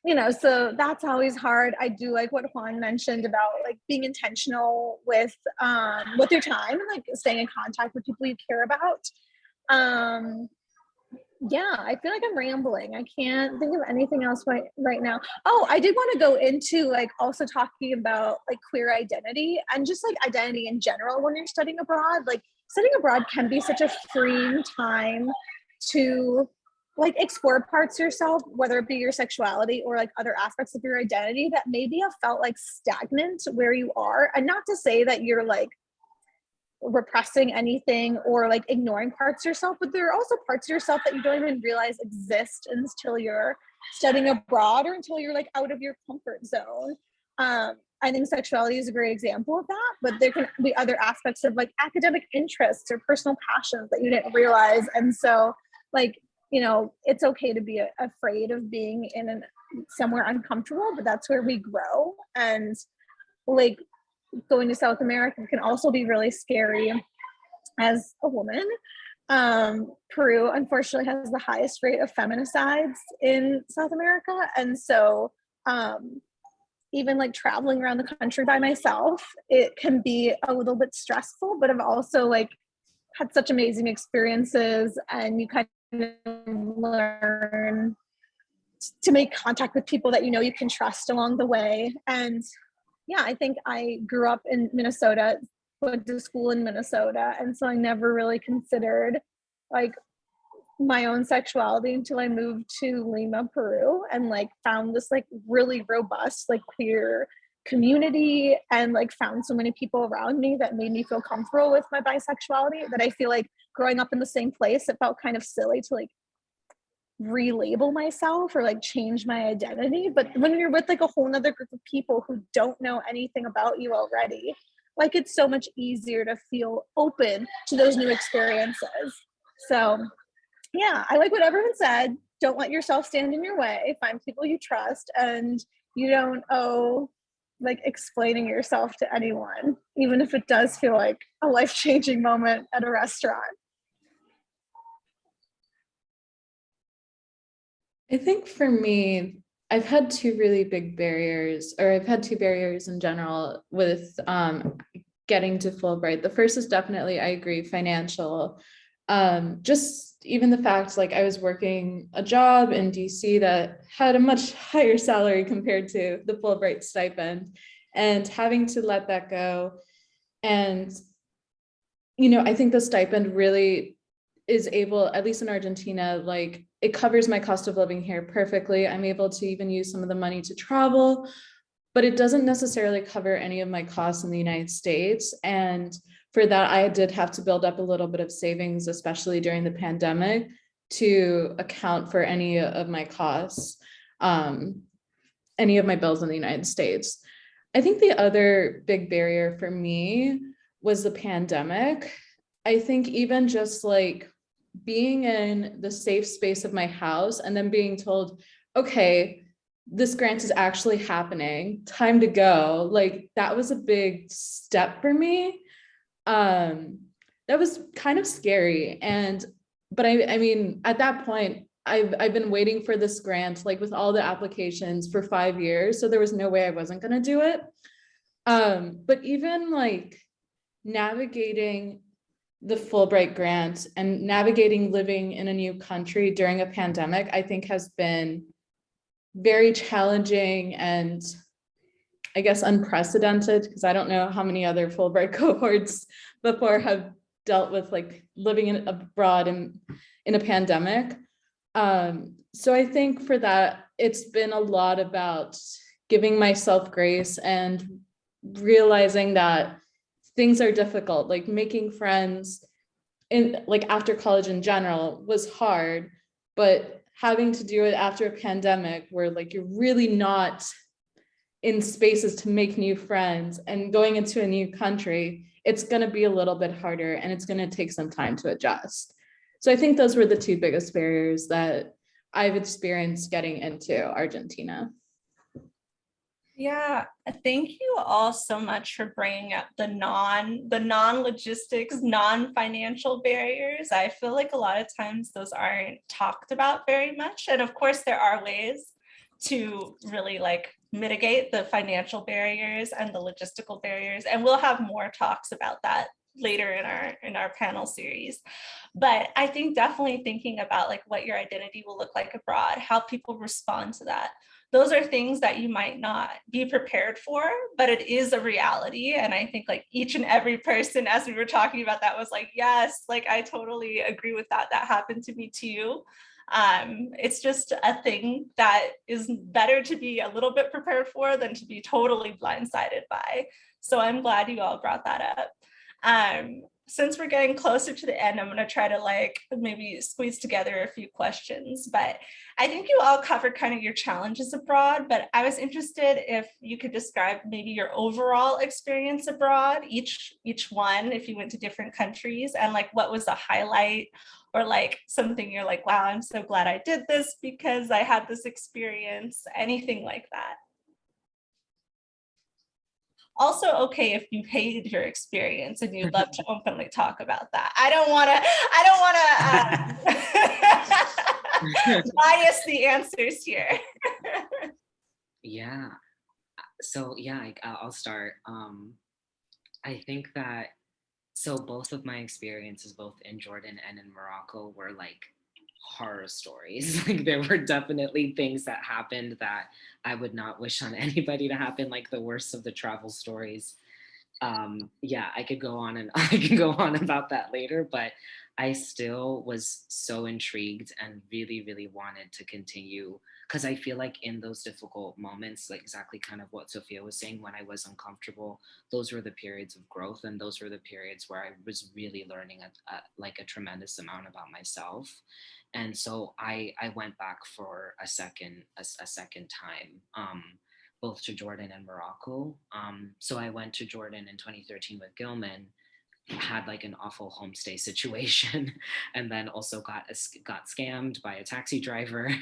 You know, so that's always hard. I do like what Juan mentioned about like being intentional with your time and like staying in contact with people you care about. Yeah, I feel like I'm rambling. I can't think of anything else right now. Oh, I did want to go into like also talking about like queer identity and just like identity in general when you're studying abroad. Like studying abroad can be such a freeing time to like explore parts of yourself, whether it be your sexuality or like other aspects of your identity that maybe have felt like stagnant where you are. And not to say that you're like repressing anything or like ignoring parts of yourself, but there are also parts of yourself that you don't even realize exist until you're studying abroad or until you're like out of your comfort zone. I think sexuality is a great example of that, but there can be other aspects of like academic interests or personal passions that you didn't realize. And so like, you know, it's okay to be afraid of being in somewhere uncomfortable, but that's where we grow. And like going to South America can also be really scary as a woman. Peru, unfortunately, has the highest rate of feminicides in South America. And so even like traveling around the country by myself, it can be a little bit stressful, but I've also like had such amazing experiences and you kind of learn to make contact with people that you know you can trust along the way. And yeah, I think I grew up in Minnesota, went to school in Minnesota, and so I never really considered like my own sexuality until I moved to Lima, Peru, and like found this like really robust like queer community, and like found so many people around me that made me feel comfortable with my bisexuality, that I feel like growing up in the same place, it felt kind of silly to like relabel myself or like change my identity. But when you're with like a whole nother group of people who don't know anything about you already, like it's so much easier to feel open to those new experiences. So yeah, I like what everyone said. Don't let yourself stand in your way. Find people you trust, and you don't owe like explaining yourself to anyone, even if it does feel like a life-changing moment at a restaurant. I think for me, I've had two really big barriers, or I've had two barriers in general with getting to Fulbright. The first is definitely, I agree, financial. Just even the fact, like I was working a job in DC that had a much higher salary compared to the Fulbright stipend, and having to let that go. And, you know, I think the stipend really is able, at least in Argentina, like it covers my cost of living here perfectly. I'm able to even use some of the money to travel, but it doesn't necessarily cover any of my costs in the United States. And for that, I did have to build up a little bit of savings, especially during the pandemic, to account for any of my costs, any of my bills in the United States. I think the other big barrier for me was the pandemic. I think even just like being in the safe space of my house and then being told, okay, this grant is actually happening, time to go. Like that was a big step for me. That was kind of scary. But I mean, at that point, I've been waiting for this grant, like with all the applications for 5 years. So there was no way I wasn't going to do it. But even like navigating the Fulbright grant and navigating living in a new country during a pandemic, I think has been very challenging and I guess unprecedented, because I don't know how many other Fulbright cohorts before have dealt with like living abroad in a pandemic. So I think for that, it's been a lot about giving myself grace and realizing that things are difficult, like making friends in like after college in general was hard, but having to do it after a pandemic where like you're really not in spaces to make new friends and going into a new country, it's going to be a little bit harder and it's going to take some time to adjust. So I think those were the two biggest barriers that I've experienced getting into Argentina. Yeah, thank you all so much for bringing up the non-logistics, non-financial barriers. I feel like a lot of times those aren't talked about very much. And of course, there are ways to really like mitigate the financial barriers and the logistical barriers. And we'll have more talks about that later in our panel series. But I think definitely thinking about like what your identity will look like abroad, how people respond to that. Those are things that you might not be prepared for, but it is a reality. And I think like each and every person, as we were talking about that, was like, yes, like I totally agree with that. That happened to me too. It's just a thing that is better to be a little bit prepared for than to be totally blindsided by. So I'm glad you all brought that up. Since we're getting closer to the end, I'm going to try to like maybe squeeze together a few questions, but I think you all covered kind of your challenges abroad, but I was interested if you could describe maybe your overall experience abroad, each one, if you went to different countries, and like what was the highlight or like something you're like, wow, I'm so glad I did this because I had this experience, anything like that. Also okay if you hated your experience and you'd love to openly talk about that. I don't want to bias the answers here. Yeah. So yeah, I'll start. I think that, so both of my experiences, both in Jordan and in Morocco, were like horror stories. Like there were definitely things that happened that I would not wish on anybody to happen, like the worst of the travel stories. Yeah, I could go on and I can go on about that later, but I still was so intrigued and really, really wanted to continue because I feel like in those difficult moments, like exactly kind of what Sophia was saying, when I was uncomfortable, those were the periods of growth, and those were the periods where I was really learning like a tremendous amount about myself. And so I went back for a second time. Both to Jordan and Morocco. So I went to Jordan in 2013 with Gilman, had like an awful homestay situation, and then also got scammed by a taxi driver.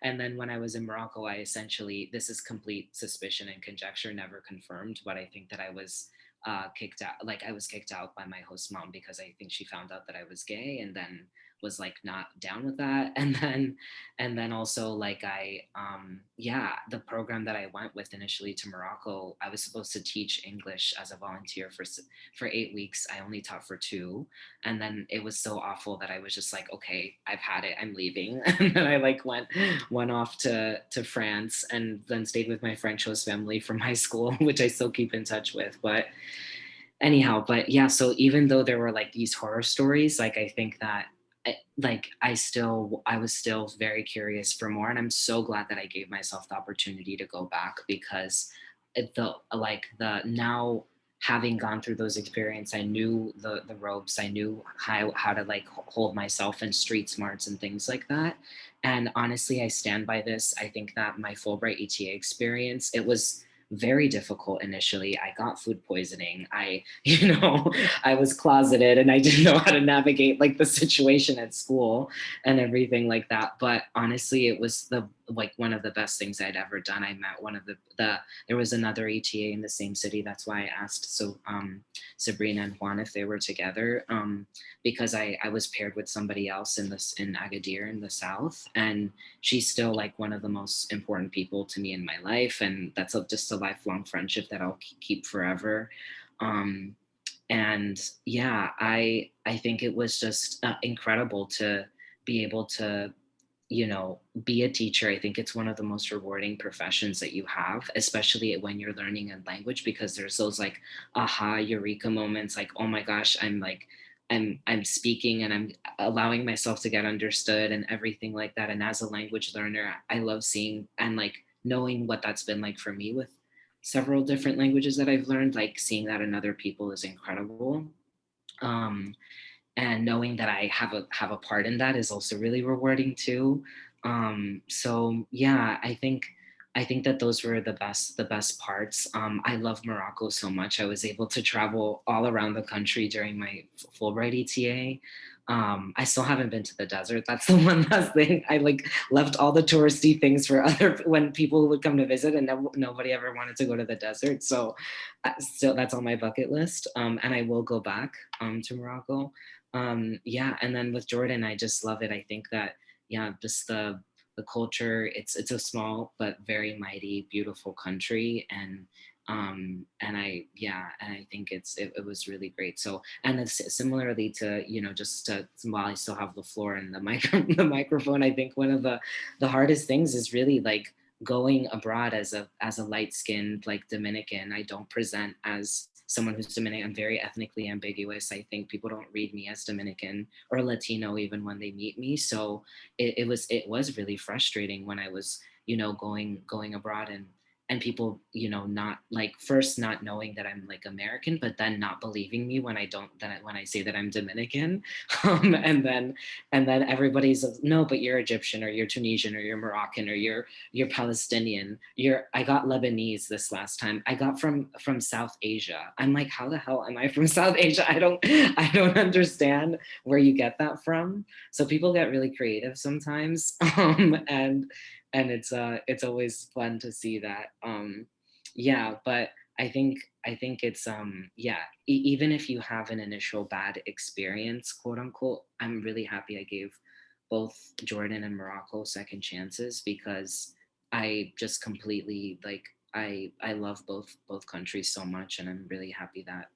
And then when I was in Morocco, I essentially, this is complete suspicion and conjecture, never confirmed, but I think that I was kicked out. Like I was kicked out by my host mom because I think she found out that I was gay, and then was like not down with that. And then also like yeah, the program that I went with initially to Morocco, I was supposed to teach English as a volunteer for 8 weeks. I only taught for 2. And then it was so awful that I was just like, okay, I've had it, I'm leaving. And then I like went off to France, and then stayed with my French host family from high school, which I still keep in touch with. But anyhow, but yeah, so even though there were like these horror stories, like I think that like I was still very curious for more, and I'm so glad that I gave myself the opportunity to go back, because the now, having gone through those experiences, I knew the ropes. I knew how to like hold myself in street smarts and things like that. And honestly, I stand by this. I think that my Fulbright ETA experience, it was very difficult initially. I got food poisoning. I was closeted, and I didn't know how to navigate like the situation at school and everything like that. But honestly, it was one of the best things I'd ever done. I met one of there was another ETA in the same city. That's why I asked Sabrina and Juan if they were together, because I was paired with somebody else in Agadir in the south, and she's still like one of the most important people to me in my life, and that's just a lifelong friendship that I'll keep forever. And yeah, I think it was just incredible to be able to be a teacher. I think it's one of the most rewarding professions that you have, especially when you're learning a language, because there's those like aha eureka moments, like, oh my gosh, I'm speaking and I'm allowing myself to get understood and everything like that. And as a language learner, I love seeing and like knowing what that's been like for me with several different languages that I've learned. Like seeing that in other people is incredible. Um, and knowing that I have a part in that is also really rewarding too. So yeah, I think that those were the best parts. I love Morocco so much. I was able to travel all around the country during my Fulbright ETA. I still haven't been to the desert. That's the one last thing. I like left all the touristy things for other when people would come to visit, and nobody ever wanted to go to the desert. So still, that's on my bucket list. And I will go back to Morocco. Yeah, and then with Jordan, I just love it. I think that yeah, just the culture. It's a small but very mighty, beautiful country, and I think it was really great. So, and it's similarly to just while I still have the floor and the the microphone, I think one of the hardest things is really like going abroad as a light skinned like Dominican. I don't present as someone who's Dominican. I'm very ethnically ambiguous. I think people don't read me as Dominican or Latino even when they meet me. So it was really frustrating when I was going abroad, and people not like first not knowing that I'm like American, but then not believing me when I don't when I say that I'm Dominican. And then everybody's like, no, but you're Egyptian or you're Tunisian or you're Moroccan or you're Palestinian. I got Lebanese this last time. I got from South Asia. I'm like, how the hell am I from South Asia? I don't understand where you get that from. So people get really creative sometimes. And it's always fun to see that. Yeah, but I think it's yeah, even if you have an initial bad experience, quote unquote, I'm really happy I gave both Jordan and Morocco second chances, because I just completely like I love both countries so much, and I'm really happy that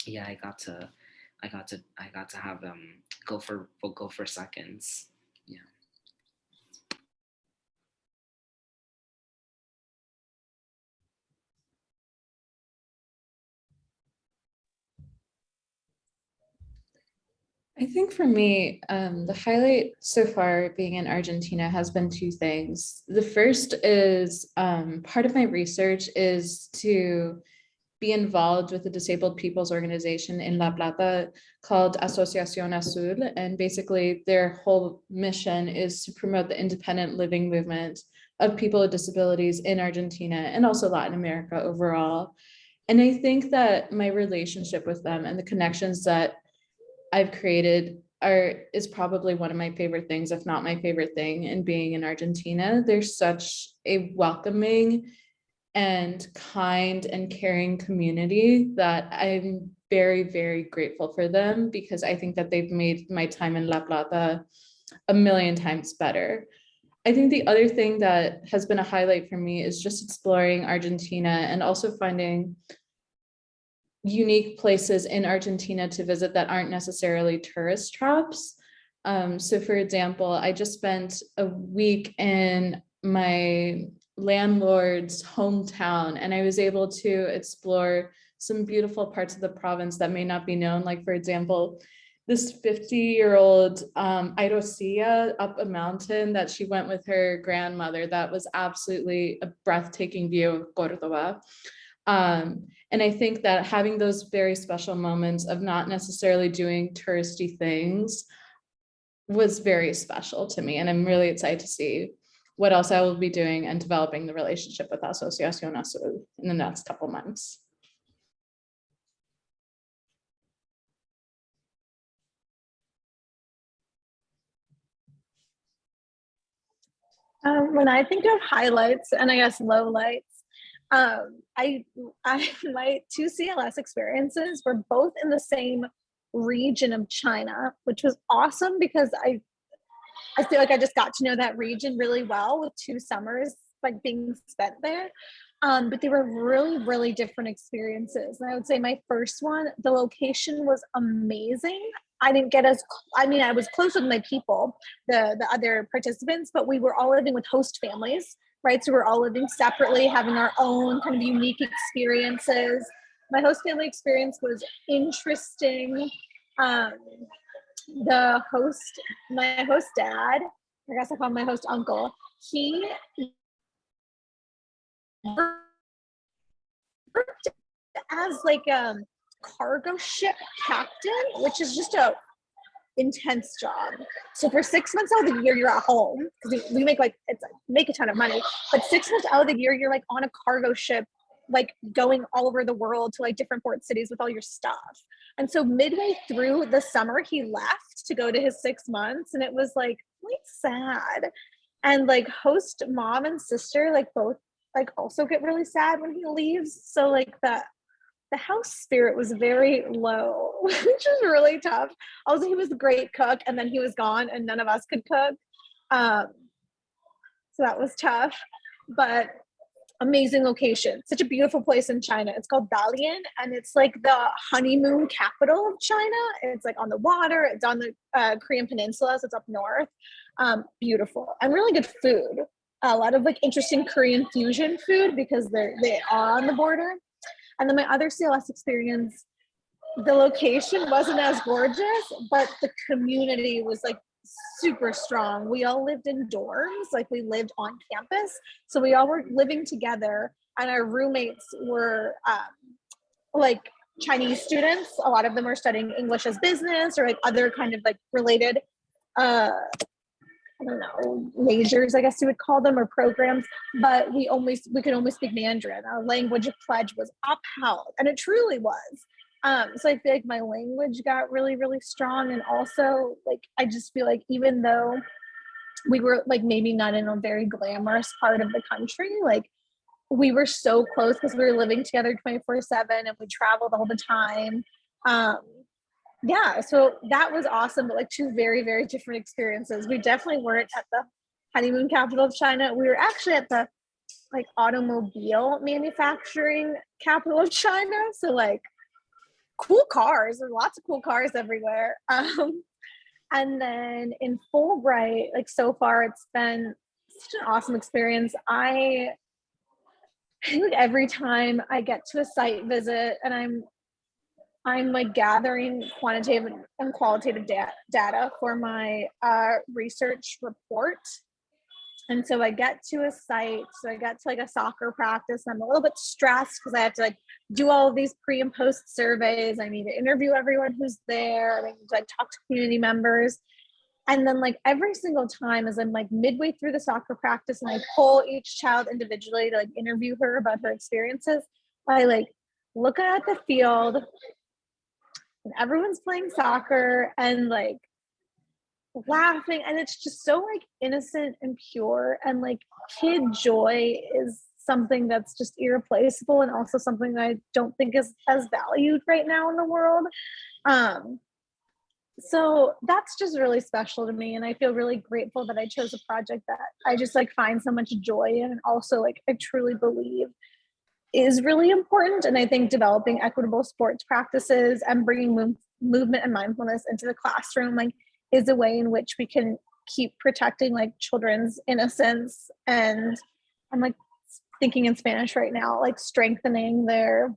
yeah, I got to have go for seconds. Yeah. I think for me, the highlight so far being in Argentina has been two things. The first is part of my research is to be involved with a disabled people's organization in La Plata called Asociación Azul. And basically their whole mission is to promote the independent living movement of people with disabilities in Argentina and also Latin America overall. And I think that my relationship with them and the connections that I've created is probably one of my favorite things, if not my favorite thing in being in Argentina. There's such a welcoming and kind and caring community that I'm very, very grateful for them, because I think that they've made my time in La Plata a million times better. I think the other thing that has been a highlight for me is just exploring Argentina and also finding unique places in Argentina to visit that aren't necessarily tourist traps. So for example, I just spent a week in my landlord's hometown, and I was able to explore some beautiful parts of the province that may not be known. Like, for example, this 50-year-old Irosia up a mountain that she went with her grandmother. That was absolutely a breathtaking view of Cordoba. And I think that having those very special moments of not necessarily doing touristy things was very special to me. And I'm really excited to see what else I will be doing and developing the relationship with Asociación Azul in the next couple months. When I think of highlights and I guess lowlights, I my two CLS experiences were both in the same region of China, which was awesome because I feel like I just got to know that region really well with 2 summers like being spent there. But they were really, really different experiences. And I would say my first one, the location was amazing. I didn't get I was close with my people, the other participants, but we were all living with host families, right? So we're all living separately, having our own kind of unique experiences. My host family experience was interesting. My host dad, I guess I call him my host uncle, he worked as like a cargo ship captain, which is just a intense job. So for 6 months out of the year, you're at home because we make make a ton of money. But 6 months out of the year, you're like on a cargo ship, like going all over the world to like different port cities with all your stuff. And so midway through the summer, he left to go to his 6 months, and it was like quite sad. And like host mom and sister, like both like also get really sad when he leaves. So like the house spirit was very low, which is really tough. Also, he was a great cook, and then he was gone, and none of us could cook. So that was tough, but amazing location. Such a beautiful place in China. It's called Dalian, and it's like the honeymoon capital of China. It's like on the water. It's on the Korean Peninsula, so it's up north. Beautiful and really good food. A lot of like interesting Korean fusion food because they are on the border. And then my other CLS experience, the location wasn't as gorgeous, but the community was like super strong. We all lived in dorms, like we lived on campus. So we all were living together, and our roommates were like Chinese students. A lot of them are studying English as business or like other kind of like related I don't know, majors, I guess you would call them, or programs, but we could only speak Mandarin. Our language pledge was upheld, and it truly was. So I feel like my language got really, really strong. And also like, I just feel like even though we were like maybe not in a very glamorous part of the country, like we were so close because we were living together 24/7 and we traveled all the time. Yeah, so that was awesome, but like 2 very, very different experiences. We definitely weren't at the honeymoon capital of China. We were actually at the like automobile manufacturing capital of China. So like cool cars, there are lots of cool cars everywhere. And then in Fulbright, like so far, it's been such an awesome experience. I think every time I get to a site visit and I'm I'm like gathering quantitative and qualitative data for my research report. And so I get to a site, so I get to like a soccer practice, and I'm a little bit stressed because I have to like do all of these pre and post surveys. I need to interview everyone who's there. I need to like talk to community members. And then like every single time as I'm like midway through the soccer practice and I pull each child individually to like interview her about her experiences, I like look at the field and everyone's playing soccer and like laughing, and it's just so like innocent and pure, and like kid joy is something that's just irreplaceable, and also something that I don't think is as valued right now in the world. So that's just really special to me, and I feel really grateful that I chose a project that I just like find so much joy in, and also like I truly believe is really important. And I think developing equitable sports practices and bringing movement and mindfulness into the classroom like is a way in which we can keep protecting like children's innocence, and I'm like thinking in Spanish right now, like strengthening their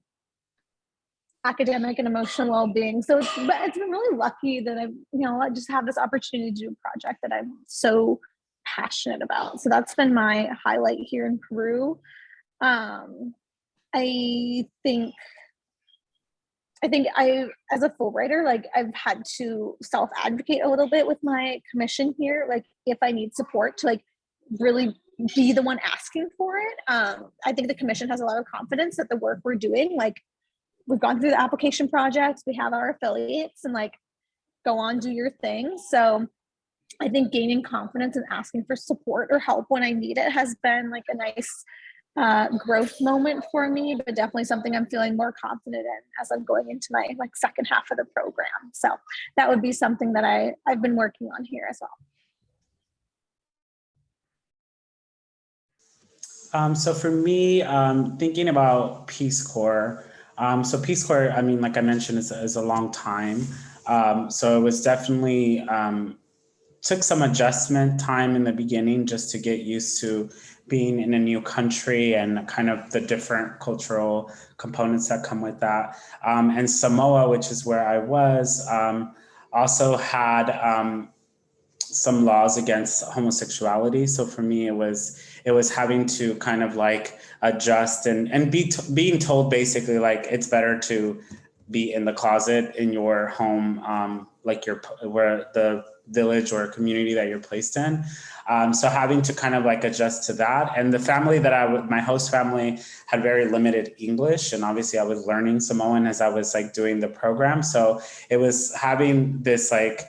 academic and emotional well-being. So it's been really lucky that I just have this opportunity to do a project that I'm so passionate about. So that's been my highlight here in Peru. I think I, as a Fulbrighter, like I've had to self-advocate a little bit with my commission here. Like if I need support to like really be the one asking for it. I think the commission has a lot of confidence that the work we're doing, like we've gone through the application projects, we have our affiliates, and like go on, do your thing. So I think gaining confidence and asking for support or help when I need it has been like a nice growth moment for me, but definitely something I'm feeling more confident in as I'm going into my like second half of the program. So that would be something that I've been working on here as well. So for me, thinking about Peace Corps, so Peace Corps, I mean, like I mentioned, is a long time. So it was definitely, took some adjustment time in the beginning just to get used to being in a new country and kind of the different cultural components that come with that. And Samoa, which is where I was, also had some laws against homosexuality. So for me, it was having to kind of like adjust and being told basically like it's better to be in the closet in your home, like where the village or community that you're placed in. So having to kind of like adjust to that. And the family that my host family had very limited English. And obviously I was learning Samoan as I was like doing the program. So it was having this like,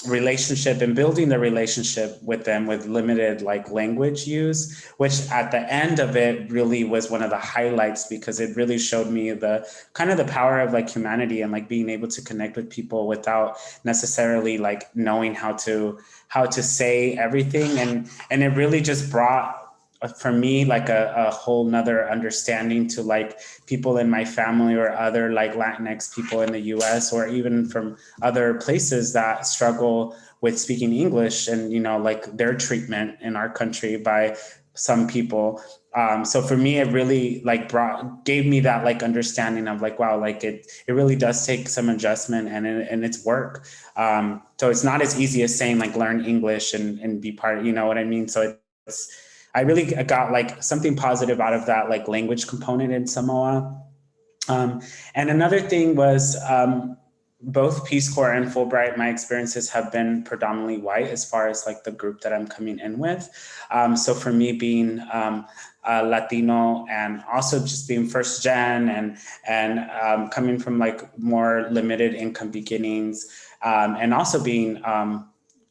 relationship and building the relationship with them with limited like language use, which at the end of it really was one of the highlights, because it really showed me the kind of the power of like humanity and like being able to connect with people without necessarily like knowing how to say everything. And it really just brought for me like a whole nother understanding to like people in my family or other like Latinx people in the US or even from other places that struggle with speaking English, and like their treatment in our country by some people. So for me, it really like gave me that like understanding of like, wow, like it really does take some adjustment and it's work. So it's not as easy as saying like learn English and be part, you know what I mean? So I really got like something positive out of that like language component in Samoa. And another thing was both Peace Corps and Fulbright, my experiences have been predominantly white as far as like the group that I'm coming in with. So for me being Latino and also just being first gen and coming from like more limited income beginnings, and also being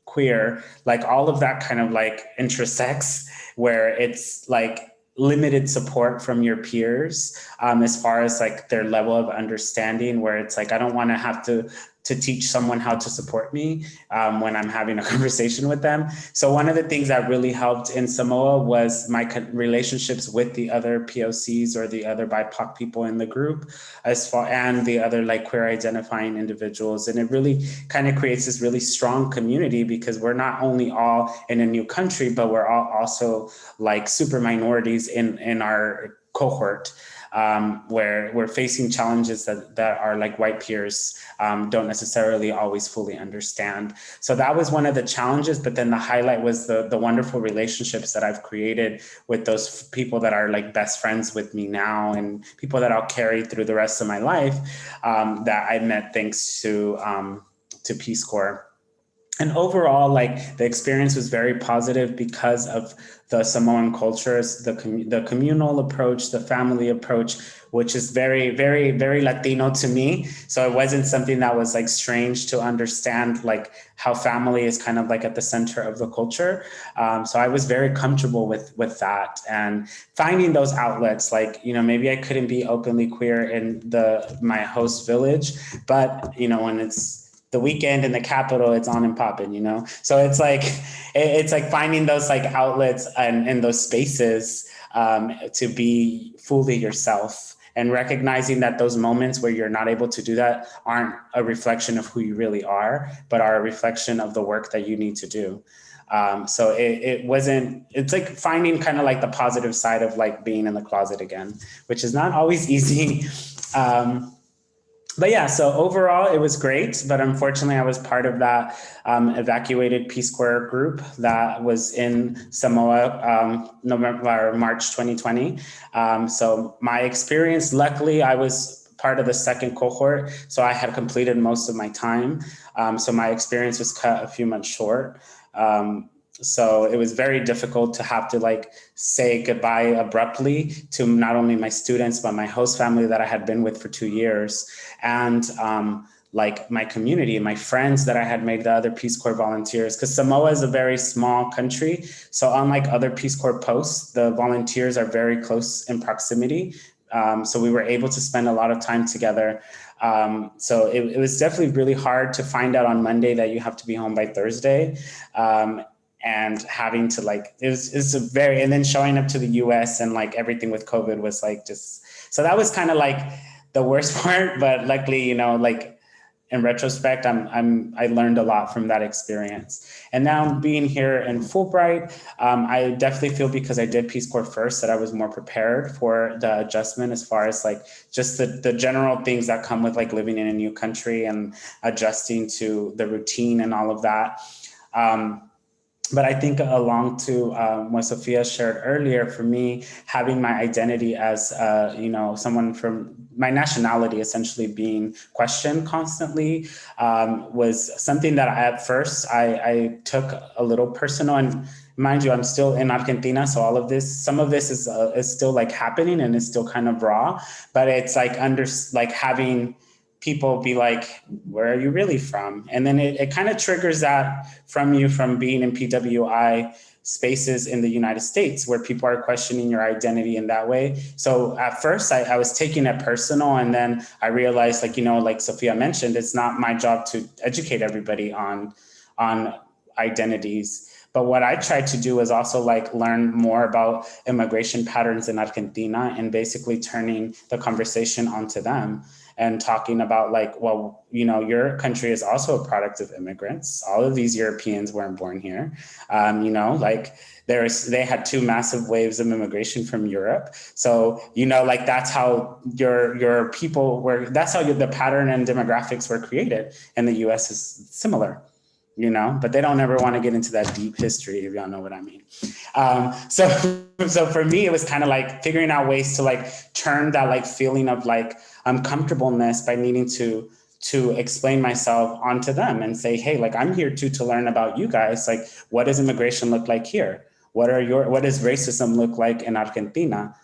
queer, like all of that kind of like intersects where it's like limited support from your peers as far as like their level of understanding, where it's like I don't want to have to teach someone how to support me when I'm having a conversation with them. So one of the things that really helped in Samoa was my relationships with the other POCs or the other BIPOC people in the group, and the other like queer identifying individuals. And it really kind of creates this really strong community, because we're not only all in a new country, but we're all also like super minorities in our cohort. where we're facing challenges that our like white peers don't necessarily always fully understand. So that was one of the challenges, but then the highlight was the wonderful relationships that I've created with those people that are like best friends with me now, and people that I'll carry through the rest of my life, that I met thanks to Peace Corps. And overall, like the experience was very positive because of the Samoan cultures, the communal approach, the family approach, which is very, very, very Latino to me. So it wasn't something that was like strange to understand, like how family is kind of like at the center of the culture. So I was very comfortable with that, and finding those outlets, like, you know, maybe I couldn't be openly queer in my host village, but, you know, when it's the weekend in the capital, it's on and popping, you know? So it's like finding those like outlets and those spaces to be fully yourself, and recognizing that those moments where you're not able to do that aren't a reflection of who you really are, but are a reflection of the work that you need to do. So it's like finding kind of like the positive side of like being in the closet again, which is not always easy. But yeah, so overall it was great, but unfortunately I was part of that evacuated Peace Corps group that was in Samoa, March 2020. So my experience, luckily I was part of the second cohort, so I had completed most of my time. So my experience was cut a few months short. So it was very difficult to have to like say goodbye abruptly to not only my students, but my host family that I had been with for 2 years, and like my community, my friends that I had made, the other Peace Corps volunteers, because Samoa is a very small country. So unlike other Peace Corps posts, the volunteers are very close in proximity. So we were able to spend a lot of time together. So it was definitely really hard to find out on Monday that you have to be home by Thursday. And having to like, and then showing up to the US and like everything with COVID was like so that was kind of like the worst part, but luckily, you know, like in retrospect, I learned a lot from that experience. And now being here in Fulbright, I definitely feel, because I did Peace Corps first, that I was more prepared for the adjustment as far as like just the general things that come with like living in a new country and adjusting to the routine and all of that. But I think along to what Sophia shared earlier, for me, having my identity as, you know, someone from my nationality essentially being questioned constantly was something that at first I took a little personal. And mind you, I'm still in Argentina, so some of this is still like happening and is still kind of raw. But it's like having people be like, where are you really from? And then it kind of triggers that from being in PWI spaces in the United States, where people are questioning your identity in that way. So at first I was taking it personal, and then I realized, like, you know, like Sophia mentioned, it's not my job to educate everybody on identities. But what I tried to do is also like learn more about immigration patterns in Argentina, and basically turning the conversation onto them and talking about like, well, you know, your country is also a product of immigrants. All of these Europeans weren't born here. You know, like they had 2 massive waves of immigration from Europe. So, you know, like that's how your people were, that's how the pattern and demographics were created. And the US is similar, you know, but they don't ever want to get into that deep history, if y'all know what I mean. So for me, it was kind of like figuring out ways to like turn that like feeling of like uncomfortableness by needing to explain myself onto them and say, hey, like I'm here too to learn about you guys. Like, what does immigration look like here? What does racism look like in Argentina?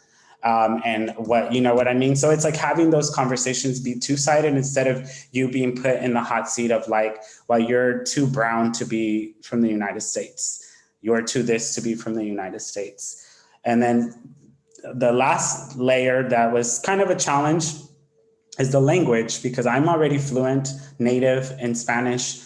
And what, you know what I mean? So it's like having those conversations be two-sided, instead of you being put in the hot seat of like, well, you're too brown to be from the United States. You're too this to be from the United States. And then the last layer that was kind of a challenge is the language, because I'm already fluent native in Spanish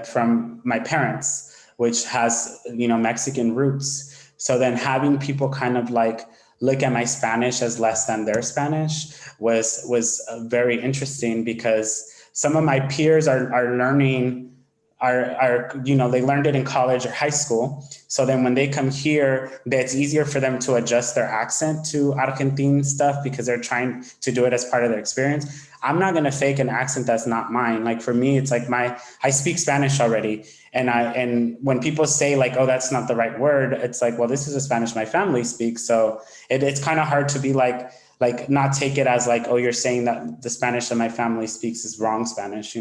from my parents, which has, you know, Mexican roots. So then having people kind of like look at my Spanish as less than their Spanish was very interesting, because some of my peers are learning they learned it in college or high school. So then when they come here, it's easier for them to adjust their accent to Argentine stuff because they're trying to do it as part of their experience. I'm not going to fake an accent that's not mine. Like for me, it's like I speak Spanish already. And when people say like, oh, that's not the right word, it's like, well, this is a Spanish my family speaks. So it's kind of hard to be like not take it as like, oh, you're saying that the Spanish that my family speaks is wrong Spanish,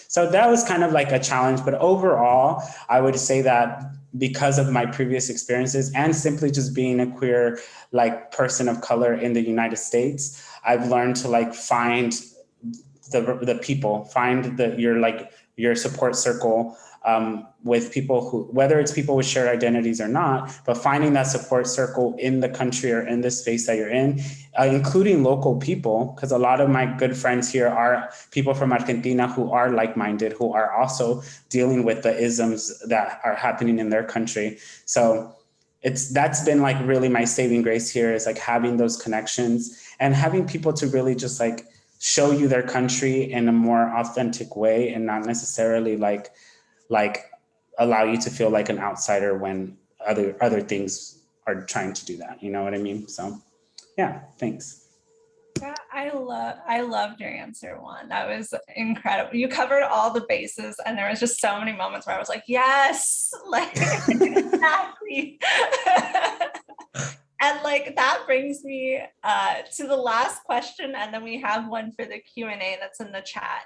So that was kind of like a challenge. But overall, I would say that because of my previous experiences and simply just being a queer like person of color in the United States, I've learned to like find the people, find your support circle, with people who, whether it's people with shared identities or not, but finding that support circle in the country or in the space that you're in, including local people, because a lot of my good friends here are people from Argentina who are like-minded, who are also dealing with the isms that are happening in their country. So that's been like really my saving grace here, is like having those connections and having people to really just like show you their country in a more authentic way, and not necessarily like allow you to feel like an outsider when other things are trying to do that. You know what I mean? So yeah, thanks. Yeah, I loved your answer, Juan. That was incredible. You covered all the bases, and there was just so many moments where I was like, yes, like exactly. And like that brings me to the last question, and then we have one for the Q&A that's in the chat.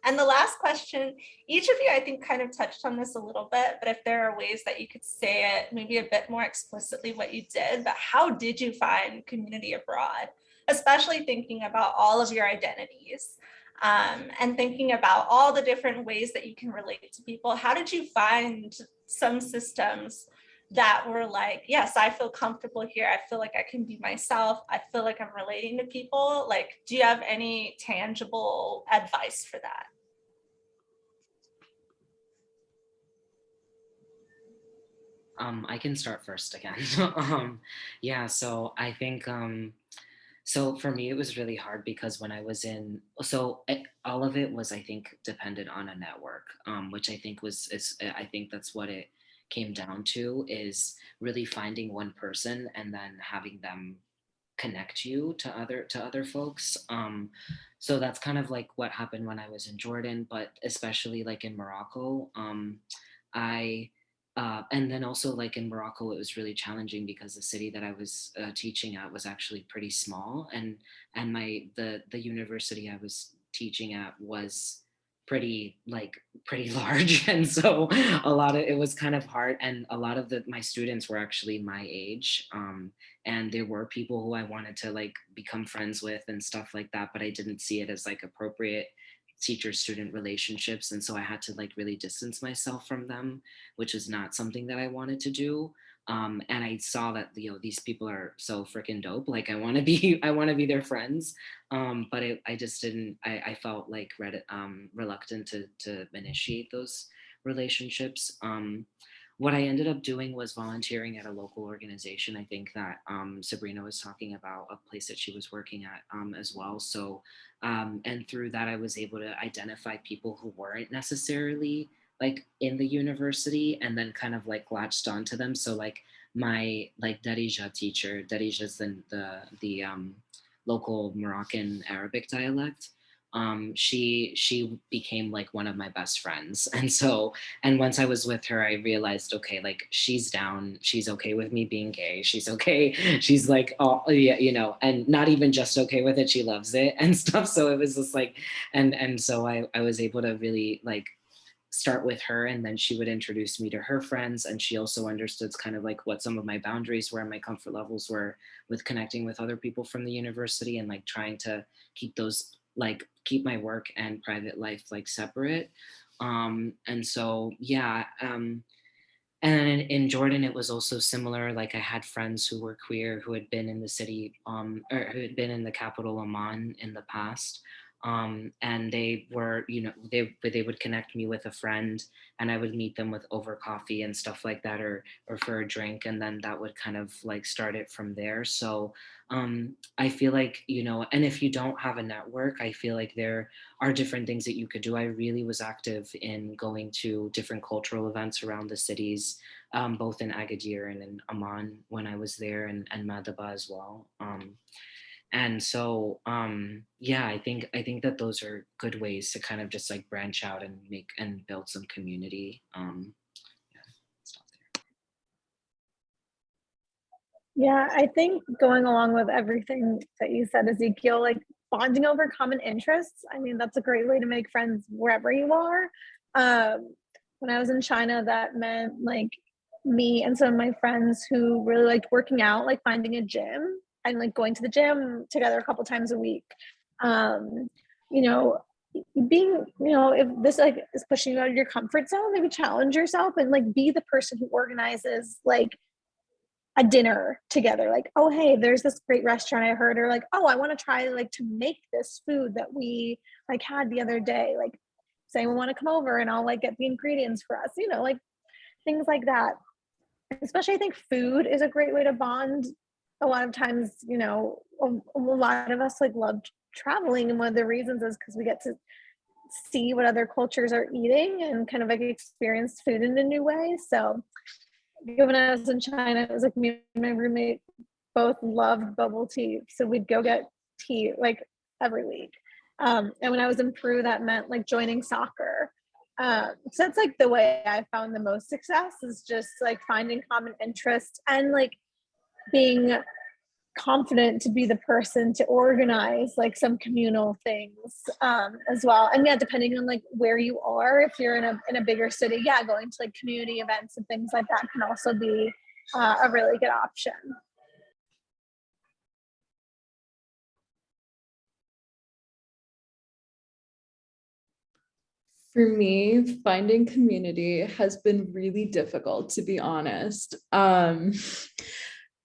And the last question, each of you I think kind of touched on this a little bit, but if there are ways that you could say it maybe a bit more explicitly what you did, but how did you find community abroad? Especially thinking about all of your identities, and thinking about all the different ways that you can relate to people. How did you find some systems that were like, yes, I feel comfortable here. I feel like I can be myself. I feel like I'm relating to people. Like, do you have any tangible advice for that? I can start first again. Yeah, so I think, so for me, it was really hard because when I was all of it was, I think, dependent on a network, which I think I think that's what it came down to, is really finding one person and then having them connect you to other folks. So that's kind of like what happened when I was in Jordan, but especially like in Morocco. I And then also like in Morocco, it was really challenging because the city that I was teaching at was actually pretty small, and the university I was teaching at was pretty large, and so it was kind of hard, and a lot of my students were actually my age, and there were people who I wanted to like become friends with and stuff like that, but I didn't see it as like appropriate teacher student relationships, and so I had to like really distance myself from them, which is not something that I wanted to do. And I saw that these people are so freaking dope, like I want to be I want to be their friends, but I just didn't. I felt like reluctant to initiate those relationships. What I ended up doing was volunteering at a local organization. I think that Sabrina was talking about a place that she was working at as well. So, and through that, I was able to identify people who weren't necessarily like in the university, and then kind of like latched onto them. So like my like Darija teacher, Darija is the local Moroccan Arabic dialect. She became like one of my best friends, and once I was with her, I realized, okay, like she's down, she's okay with me being gay, she's okay, she's like, oh yeah, and not even just okay with it, she loves it and stuff. So it was just like, and so I was able to really like start with her, and then she would introduce me to her friends, and she also understood kind of like what some of my boundaries were and my comfort levels were with connecting with other people from the university, and like trying to keep my work and private life like separate. And so yeah, and then in Jordan, it was also similar. Like I had friends who were queer who had been in the city, or who had been in the capital Amman in the past. And they were, they would connect me with a friend, and I would meet them with over coffee and stuff like that, or for a drink, and then that would kind of like start it from there. So I feel like, and if you don't have a network, I feel like there are different things that you could do. I really was active in going to different cultural events around the cities, both in Agadir and in Amman when I was there, and Madaba as well. And so yeah, I think that those are good ways to kind of just like branch out and make and build some community. Yeah, stop there. Yeah, I think going along with everything that you said, Ezekiel, like bonding over common interests, I mean, that's a great way to make friends wherever you are. When I was in China, that meant like me and some of my friends who really liked working out, like finding a gym and like going to the gym together a couple times a week. Um, you know, being, if this like is pushing you out of your comfort zone, maybe challenge yourself and like be the person who organizes like a dinner together, like, oh hey, there's this great restaurant I heard, or like, oh, I want to try like to make this food that we like had the other day, like say we want to come over and I'll like get the ingredients for us, like things like that. Especially I think food is a great way to bond. A lot of times, a lot of us like love traveling, and one of the reasons is because we get to see what other cultures are eating and kind of like experience food in a new way. So when I was in China, it was like me and my roommate both loved bubble tea. So we'd go get tea like every week. And when I was in Peru, that meant like joining soccer. So that's like the way I found the most success, is just like finding common interests and like being confident to be the person to organize like some communal things as well. And yeah, depending on like where you are, if you're in a bigger city, yeah, going to like community events and things like that can also be a really good option. For me, finding community has been really difficult, to be honest.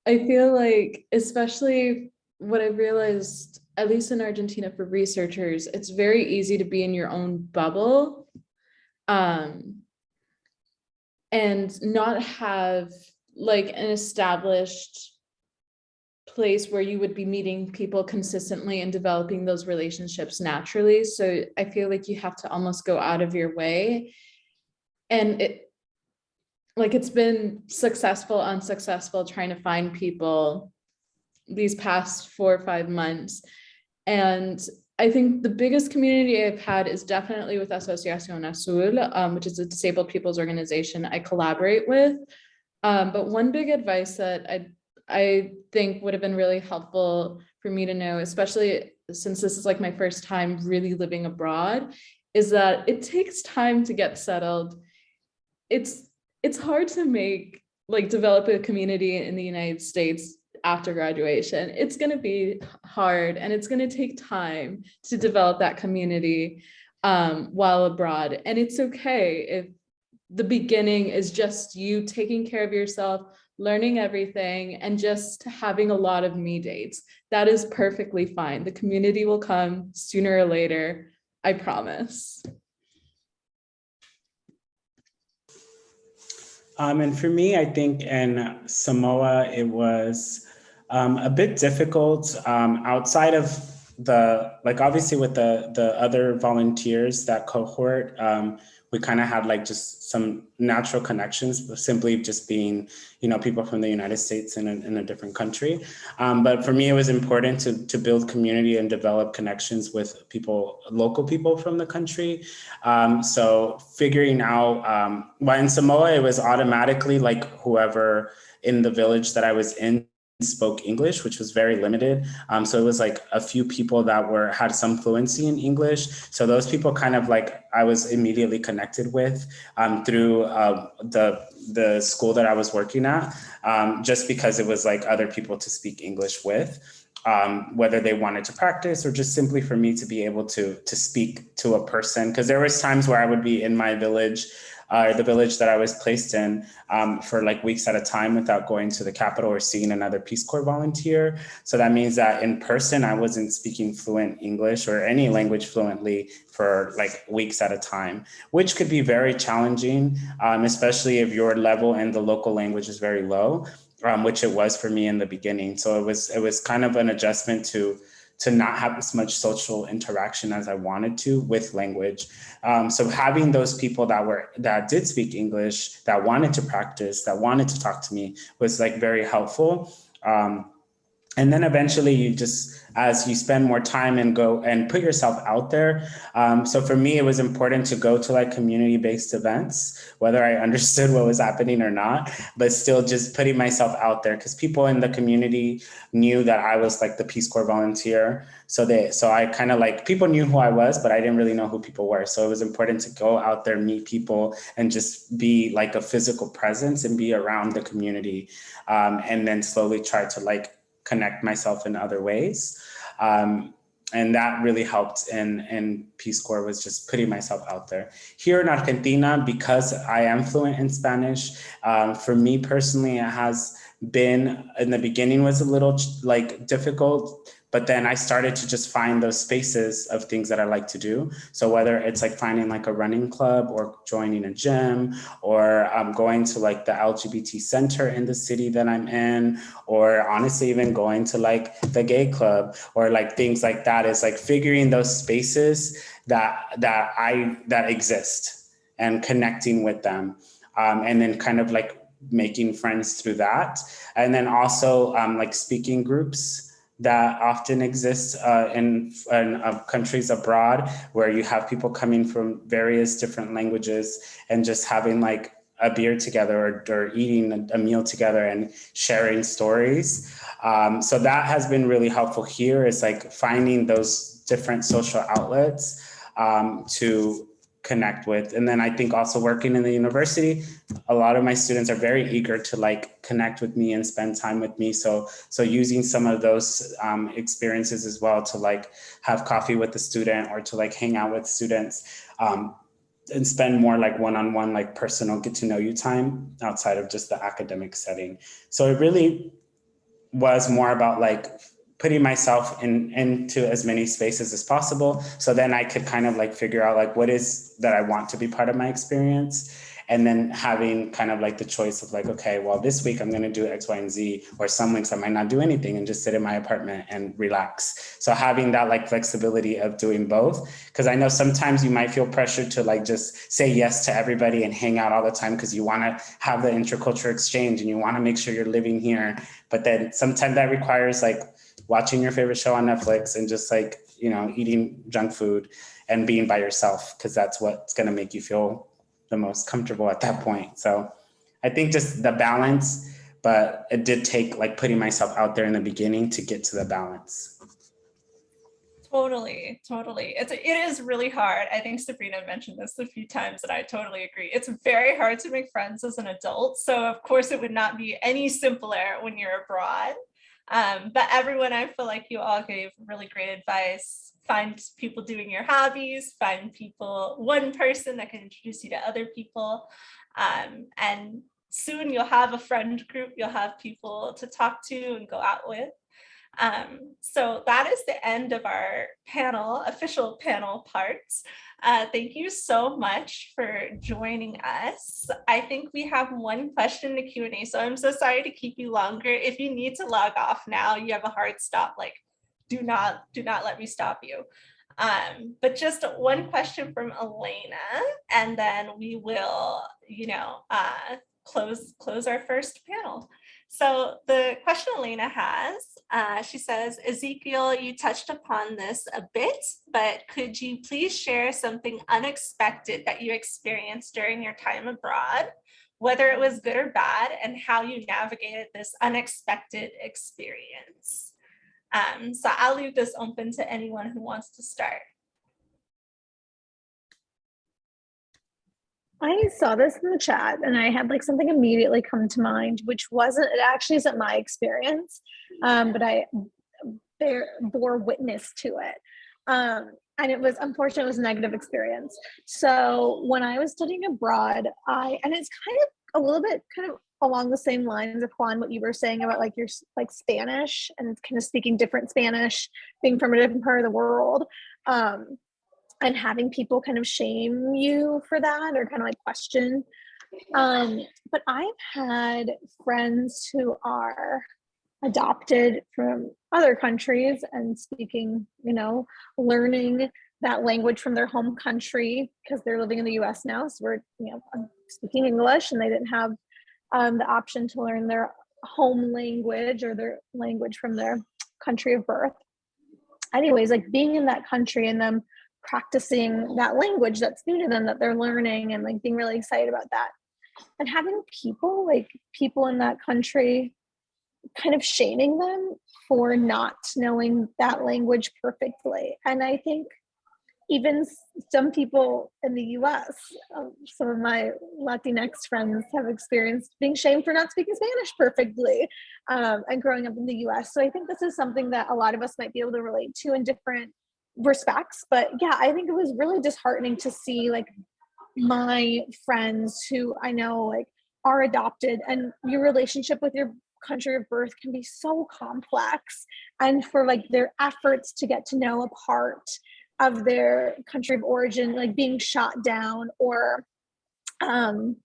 I feel like, especially what I realized, at least in Argentina for researchers, it's very easy to be in your own bubble and not have like an established place where you would be meeting people consistently and developing those relationships naturally. So I feel like you have to almost go out of your way. And it's been successful, unsuccessful trying to find people these past 4 or 5 months. And I think the biggest community I've had is definitely with Asociación Azul, which is a disabled people's organization I collaborate with. But one big advice that I think would have been really helpful for me to know, especially since this is like my first time really living abroad, is that it takes time to get settled. It's hard to develop a community in the United States after graduation. It's going to be hard, and it's going to take time to develop that community while abroad. And it's okay if the beginning is just you taking care of yourself, learning everything, and just having a lot of me dates. That is perfectly fine. The community will come sooner or later, I promise. And for me, I think in Samoa, it was a bit difficult outside of obviously with the other volunteers, that cohort, we kind of had like just some natural connections, but simply just being, people from the United States in a different country. But for me, it was important to build community and develop connections with local people from the country. So figuring out, in Samoa, it was automatically like whoever in the village that I was in spoke English, which was very limited. So it was like a few people that had some fluency in English. So those people kind of like I was immediately connected with through the school that I was working at, just because it was like other people to speak English with. Whether they wanted to practice or just simply for me to be able to speak to a person. Because there was times where I would be in my village the village that I was placed in for like weeks at a time without going to the capital or seeing another Peace Corps volunteer. So that means that in person, I wasn't speaking fluent English or any language fluently for like weeks at a time, which could be very challenging, especially if your level in the local language is very low, which it was for me in the beginning. So it was kind of an adjustment to not have as much social interaction as I wanted to with language. So having those people that did speak English, that wanted to practice, that wanted to talk to me was like very helpful. And then eventually you just, as you spend more time and go and put yourself out there. So for me, it was important to go to like community-based events, whether I understood what was happening or not, but still just putting myself out there because people in the community knew that I was like the Peace Corps volunteer. So I kind of like, people knew who I was, but I didn't really know who people were. So it was important to go out there, meet people, and just be like a physical presence and be around the community. And then slowly try to like connect myself in other ways. And that really helped in Peace Corps, was just putting myself out there. Here in Argentina, because I am fluent in Spanish, for me personally, it has been, in the beginning was a little like difficult, but then I started to just find those spaces of things that I like to do. So whether it's like finding like a running club or joining a gym, or going to like the LGBT center in the city that I'm in, or honestly even going to like the gay club or like things like that, is like figuring those spaces that exist and connecting with them. And then kind of like making friends through that. And then also like speaking groups that often exist in countries abroad, where you have people coming from various different languages and just having like a beer together or eating a meal together and sharing stories. So that has been really helpful here, is like finding those different social outlets to connect with. And then I think also working in the university, a lot of my students are very eager to like connect with me and spend time with me. So using some of those experiences as well to like have coffee with the student or to like hang out with students and spend more like one-on-one, like personal get to know you time outside of just the academic setting. So it really was more about like putting myself into as many spaces as possible. So then I could kind of like figure out like what is that I want to be part of my experience. And then having kind of like the choice of like, okay, well, this week I'm going to do X, Y, and Z, or some weeks I might not do anything and just sit in my apartment and relax. So having that like flexibility of doing both, because I know sometimes you might feel pressured to like just say yes to everybody and hang out all the time because you want to have the intercultural exchange and you want to make sure you're living here. But then sometimes that requires like watching your favorite show on Netflix and just like, you know, eating junk food and being by yourself, because that's what's going to make you feel the most comfortable at that point. So I think just the balance, but it did take like putting myself out there in the beginning to get to the balance. Totally. It is really hard. I think Sabrina mentioned this a few times and I totally agree. It's very hard to make friends as an adult. So of course it would not be any simpler when you're abroad. But everyone, I feel like you all gave really great advice. Find people doing your hobbies, find one person that can introduce you to other people. And soon you'll have a friend group, you'll have people to talk to and go out with. So that is the end of our official panel parts. Thank you so much for joining us. I think we have one question in the Q&A, so I'm so sorry to keep you longer. If you need to log off now, you have a hard stop, like do not let me stop you. But just one question from Elena, and then we will, close our first panel. So the question Elena has, she says, Ezekiel, you touched upon this a bit, but could you please share something unexpected that you experienced during your time abroad, whether it was good or bad, and how you navigated this unexpected experience? So I'll leave this open to anyone who wants to start. I saw this in the chat and I had like something immediately come to mind, which it actually isn't my experience, but I bore witness to it. and it was unfortunate, it was a negative experience. So when I was studying abroad, and it's kind of a little bit kind of along the same lines of Juan, what you were saying about like your like Spanish and kind of speaking different Spanish, being from a different part of the world. And having people kind of shame you for that or kind of like question. But I've had friends who are adopted from other countries and speaking, learning that language from their home country because they're living in the US now. So we're, speaking English, and they didn't have the option to learn their home language or their language from their country of birth. Anyways, like being in that country and them practicing that language that's new to them that they're learning and like being really excited about that. And having people in that country kind of shaming them for not knowing that language perfectly. And I think even some people in the US, some of my Latinx friends have experienced being shamed for not speaking Spanish perfectly and growing up in the US. So I think this is something that a lot of us might be able to relate to in different respects. But yeah, I think it was really disheartening to see like my friends who I know like are adopted, and your relationship with your country of birth can be so complex, and for like their efforts to get to know a part of their country of origin like being shot down or kind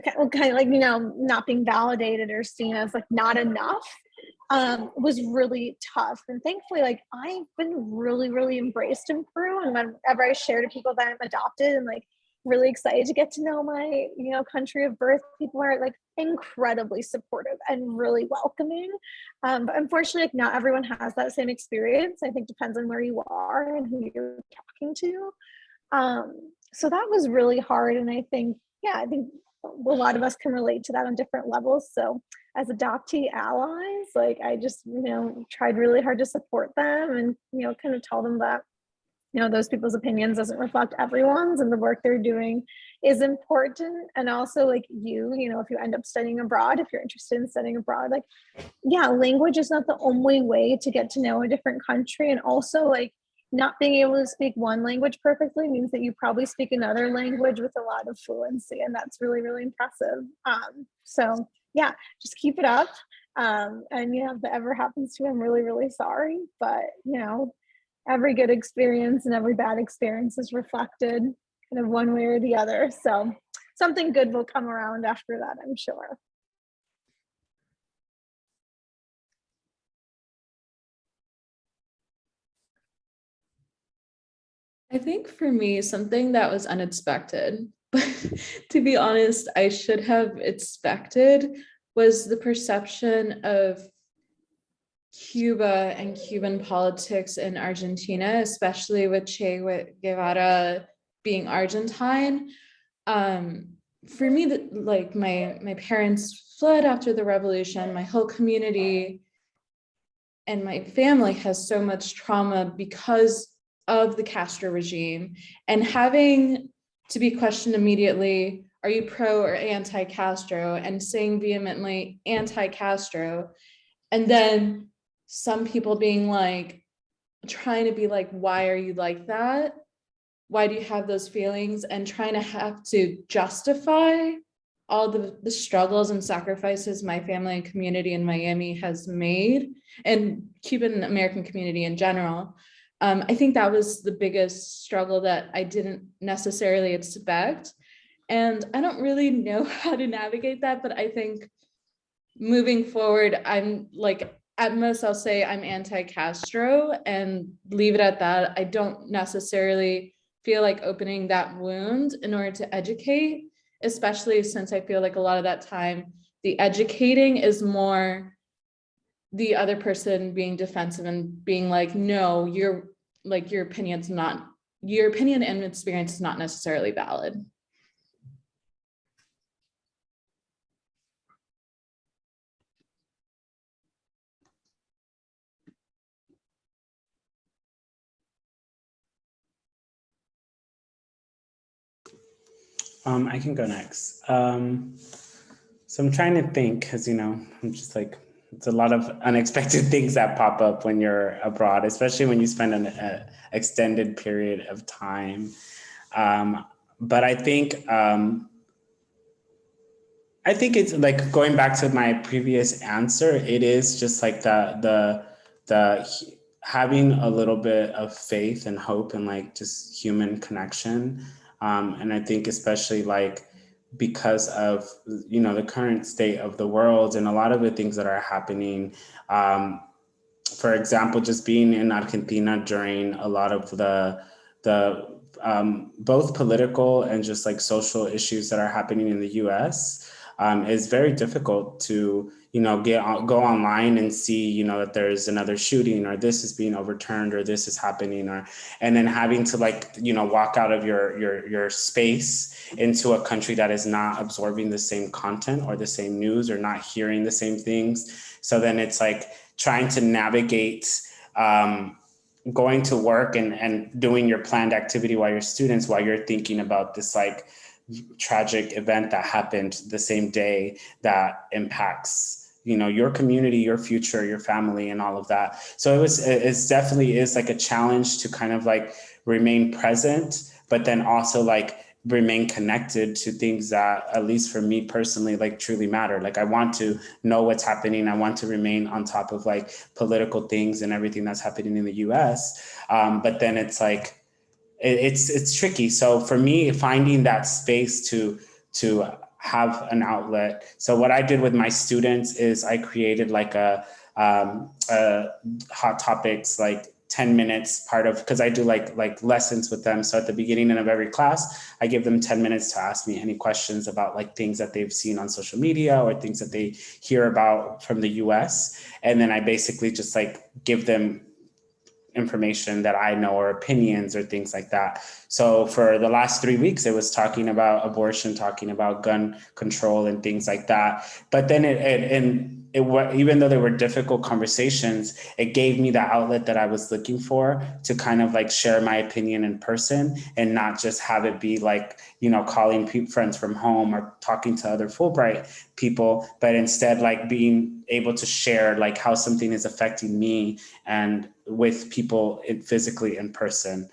of like not being validated or seen as like not enough was really tough. And thankfully, like I've been really embraced in Peru, and whenever I share to people that I'm adopted and like really excited to get to know my country of birth, people are like incredibly supportive and really welcoming, but unfortunately like not everyone has that same experience. I think depends on where you are and who you're talking to, so that was really hard. And I think a lot of us can relate to that on different levels. So as adoptee allies, like I just tried really hard to support them and kind of tell them that those people's opinions doesn't reflect everyone's, and the work they're doing is important. And also like if you end up studying abroad, if you're interested in studying abroad, like language is not the only way to get to know a different country. And also like not being able to speak one language perfectly means that you probably speak another language with a lot of fluency, and that's really impressive. So yeah, just keep it up. And if that ever happens to you, I'm really sorry, but every good experience and every bad experience is reflected kind of one way or the other. So something good will come around after that, I'm sure. I think for me, something that was unexpected, but to be honest, I should have expected, was the perception of Cuba and Cuban politics in Argentina, especially with Che Guevara being Argentine. For me, like my parents fled after the revolution. My whole community and my family has so much trauma because of the Castro regime, and having to be questioned immediately, are you pro or anti-Castro, and saying vehemently anti-Castro, and then some people being like, trying to be like, why are you like that? Why do you have those feelings? And trying to have to justify all the struggles and sacrifices my family and community in Miami has made, and Cuban American community in general. I think that was the biggest struggle that I didn't necessarily expect. And I don't really know how to navigate that, but I think moving forward, I'm like, at most I'll say I'm anti-Castro and leave it at that. I don't necessarily feel like opening that wound in order to educate, especially since I feel like a lot of that time, the educating is more the other person being defensive and being like, no, your opinion and experience is not necessarily valid. I can go next. So I'm trying to think, because I'm just like it's a lot of unexpected things that pop up when you're abroad, especially when you spend an extended period of time. But I think it's like going back to my previous answer. It is just like the having a little bit of faith and hope and like just human connection. And I think especially like because of the current state of the world and a lot of the things that are happening. For example, just being in Argentina during a lot of the both political and just like social issues that are happening in the U.S. Is very difficult to go online and see that there's another shooting or this is being overturned or this is happening and then having to walk out of your space into a country that is not absorbing the same content or the same news or not hearing the same things. So then it's like trying to navigate going to work and doing your planned activity while you're students, while you're thinking about this like tragic event that happened the same day that impacts your community, your future, your family, and all of that. So it's definitely is like a challenge to kind of like remain present, but then also like remain connected to things that, at least for me personally, like truly matter. Like I want to know what's happening. I want to remain on top of like political things and everything that's happening in the US. But then it's like, it's tricky. So for me, finding that space to have an outlet. So what I did with my students is I created like a hot topics, like 10 minutes part of, because I do like lessons with them. So at the beginning of every class, I give them 10 minutes to ask me any questions about like things that they've seen on social media or things that they hear about from the US. And then I basically just like give them information that I know or opinions or things like that. So for the last 3 weeks, it was talking about abortion, talking about gun control and things like that. But then even though there were difficult conversations, it gave me the outlet that I was looking for to kind of like share my opinion in person and not just have it be like, calling friends from home or talking to other Fulbright people, but instead like being able to share like how something is affecting me and with people physically in person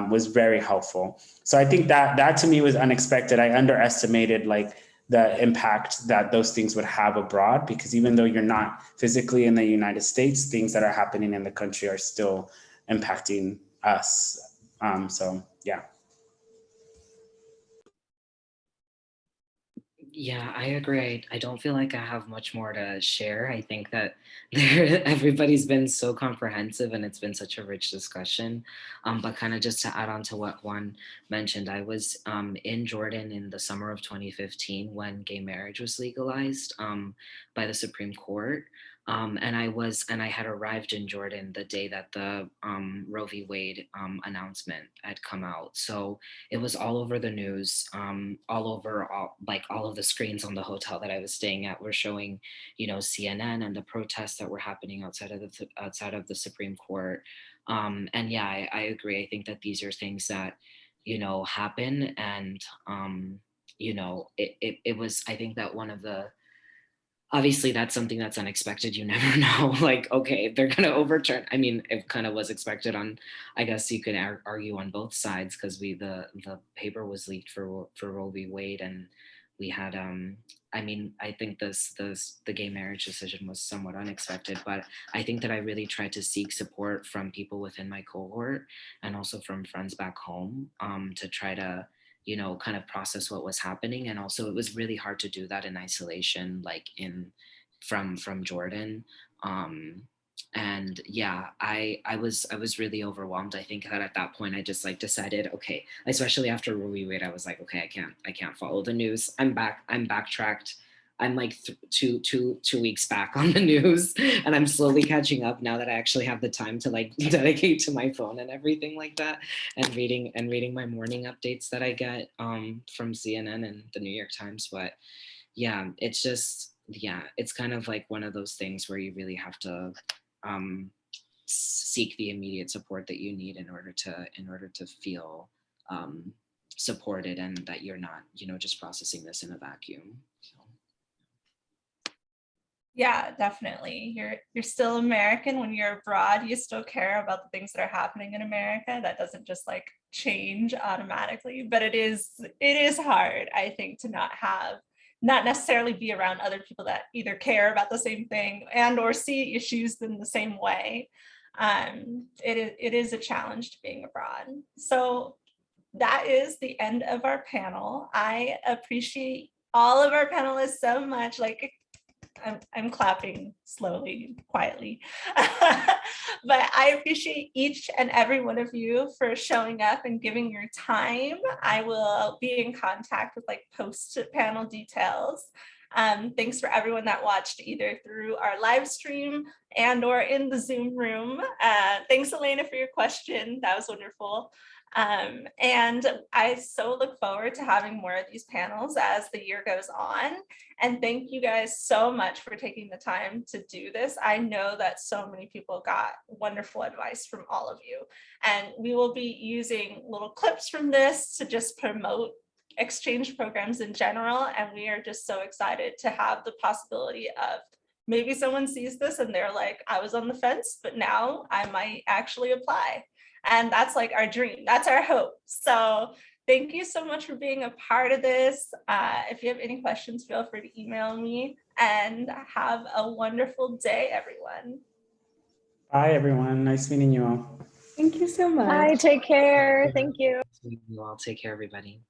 was very helpful. So I think that to me was unexpected. I underestimated like the impact that those things would have abroad, because even though you're not physically in the United States, things that are happening in the country are still impacting us. So yeah. Yeah, I agree. I don't feel like I have much more to share. I think that everybody's been so comprehensive and it's been such a rich discussion. But kind of just to add on to what Juan mentioned, I was in Jordan in the summer of 2015 when gay marriage was legalized by the Supreme Court. And I had arrived in Jordan the day that the Roe v. Wade announcement had come out. So it was all over the news, all over all of the screens on the hotel that I was staying at were showing, CNN and the protests that were happening outside of the Supreme Court. And yeah, I agree. I think that these are things that happen, and it was. I think that one of the obviously that's something that's unexpected. You never know, like, okay, they're going to overturn. I mean, it kind of was expected on, I guess you could argue on both sides, because the paper was leaked for Roe v. Wade, and we had I mean, I think the gay marriage decision was somewhat unexpected, but I think that I really tried to seek support from people within my cohort and also from friends back home, to try to kind of process what was happening. And also it was really hard to do that in isolation, like from Jordan. And yeah, I was really overwhelmed. I think that at that point I just like decided, okay, especially after Roe v. Wade, I was like, okay, I can't follow the news. I'm backtracked. I'm like 2 weeks back on the news, and I'm slowly catching up now that I actually have the time to like dedicate to my phone and everything like that, and reading my morning updates that I get from CNN and the New York Times. But yeah, it's just, yeah, it's kind of like one of those things where you really have to seek the immediate support that you need in order to feel supported, and that you're not just processing this in a vacuum. So. Yeah, definitely. You're still American when you're abroad. You still care about the things that are happening in America. That doesn't just like change automatically, but it is hard, I think, to not necessarily be around other people that either care about the same thing and or see issues in the same way. It is a challenge to being abroad. So that is the end of our panel. I appreciate all of our panelists so much. Like I'm clapping slowly, quietly. But I appreciate each and every one of you for showing up and giving your time. I will be in contact with like post panel details. Thanks for everyone that watched either through our live stream and or in the Zoom room. Thanks, Elena, for your question. That was wonderful. And I so look forward to having more of these panels as the year goes on. And thank you guys so much for taking the time to do this. I know that so many people got wonderful advice from all of you. And we will be using little clips from this to just promote exchange programs in general. And we are just so excited to have the possibility of maybe someone sees this and they're like, I was on the fence, but now I might actually apply. And that's like our dream. That's our hope. So thank you so much for being a part of this. If you have any questions, feel free to email me, and have a wonderful day, everyone. Bye, everyone. Nice meeting you all. Thank you so much. Bye, take care. Thank you. You all take care, everybody.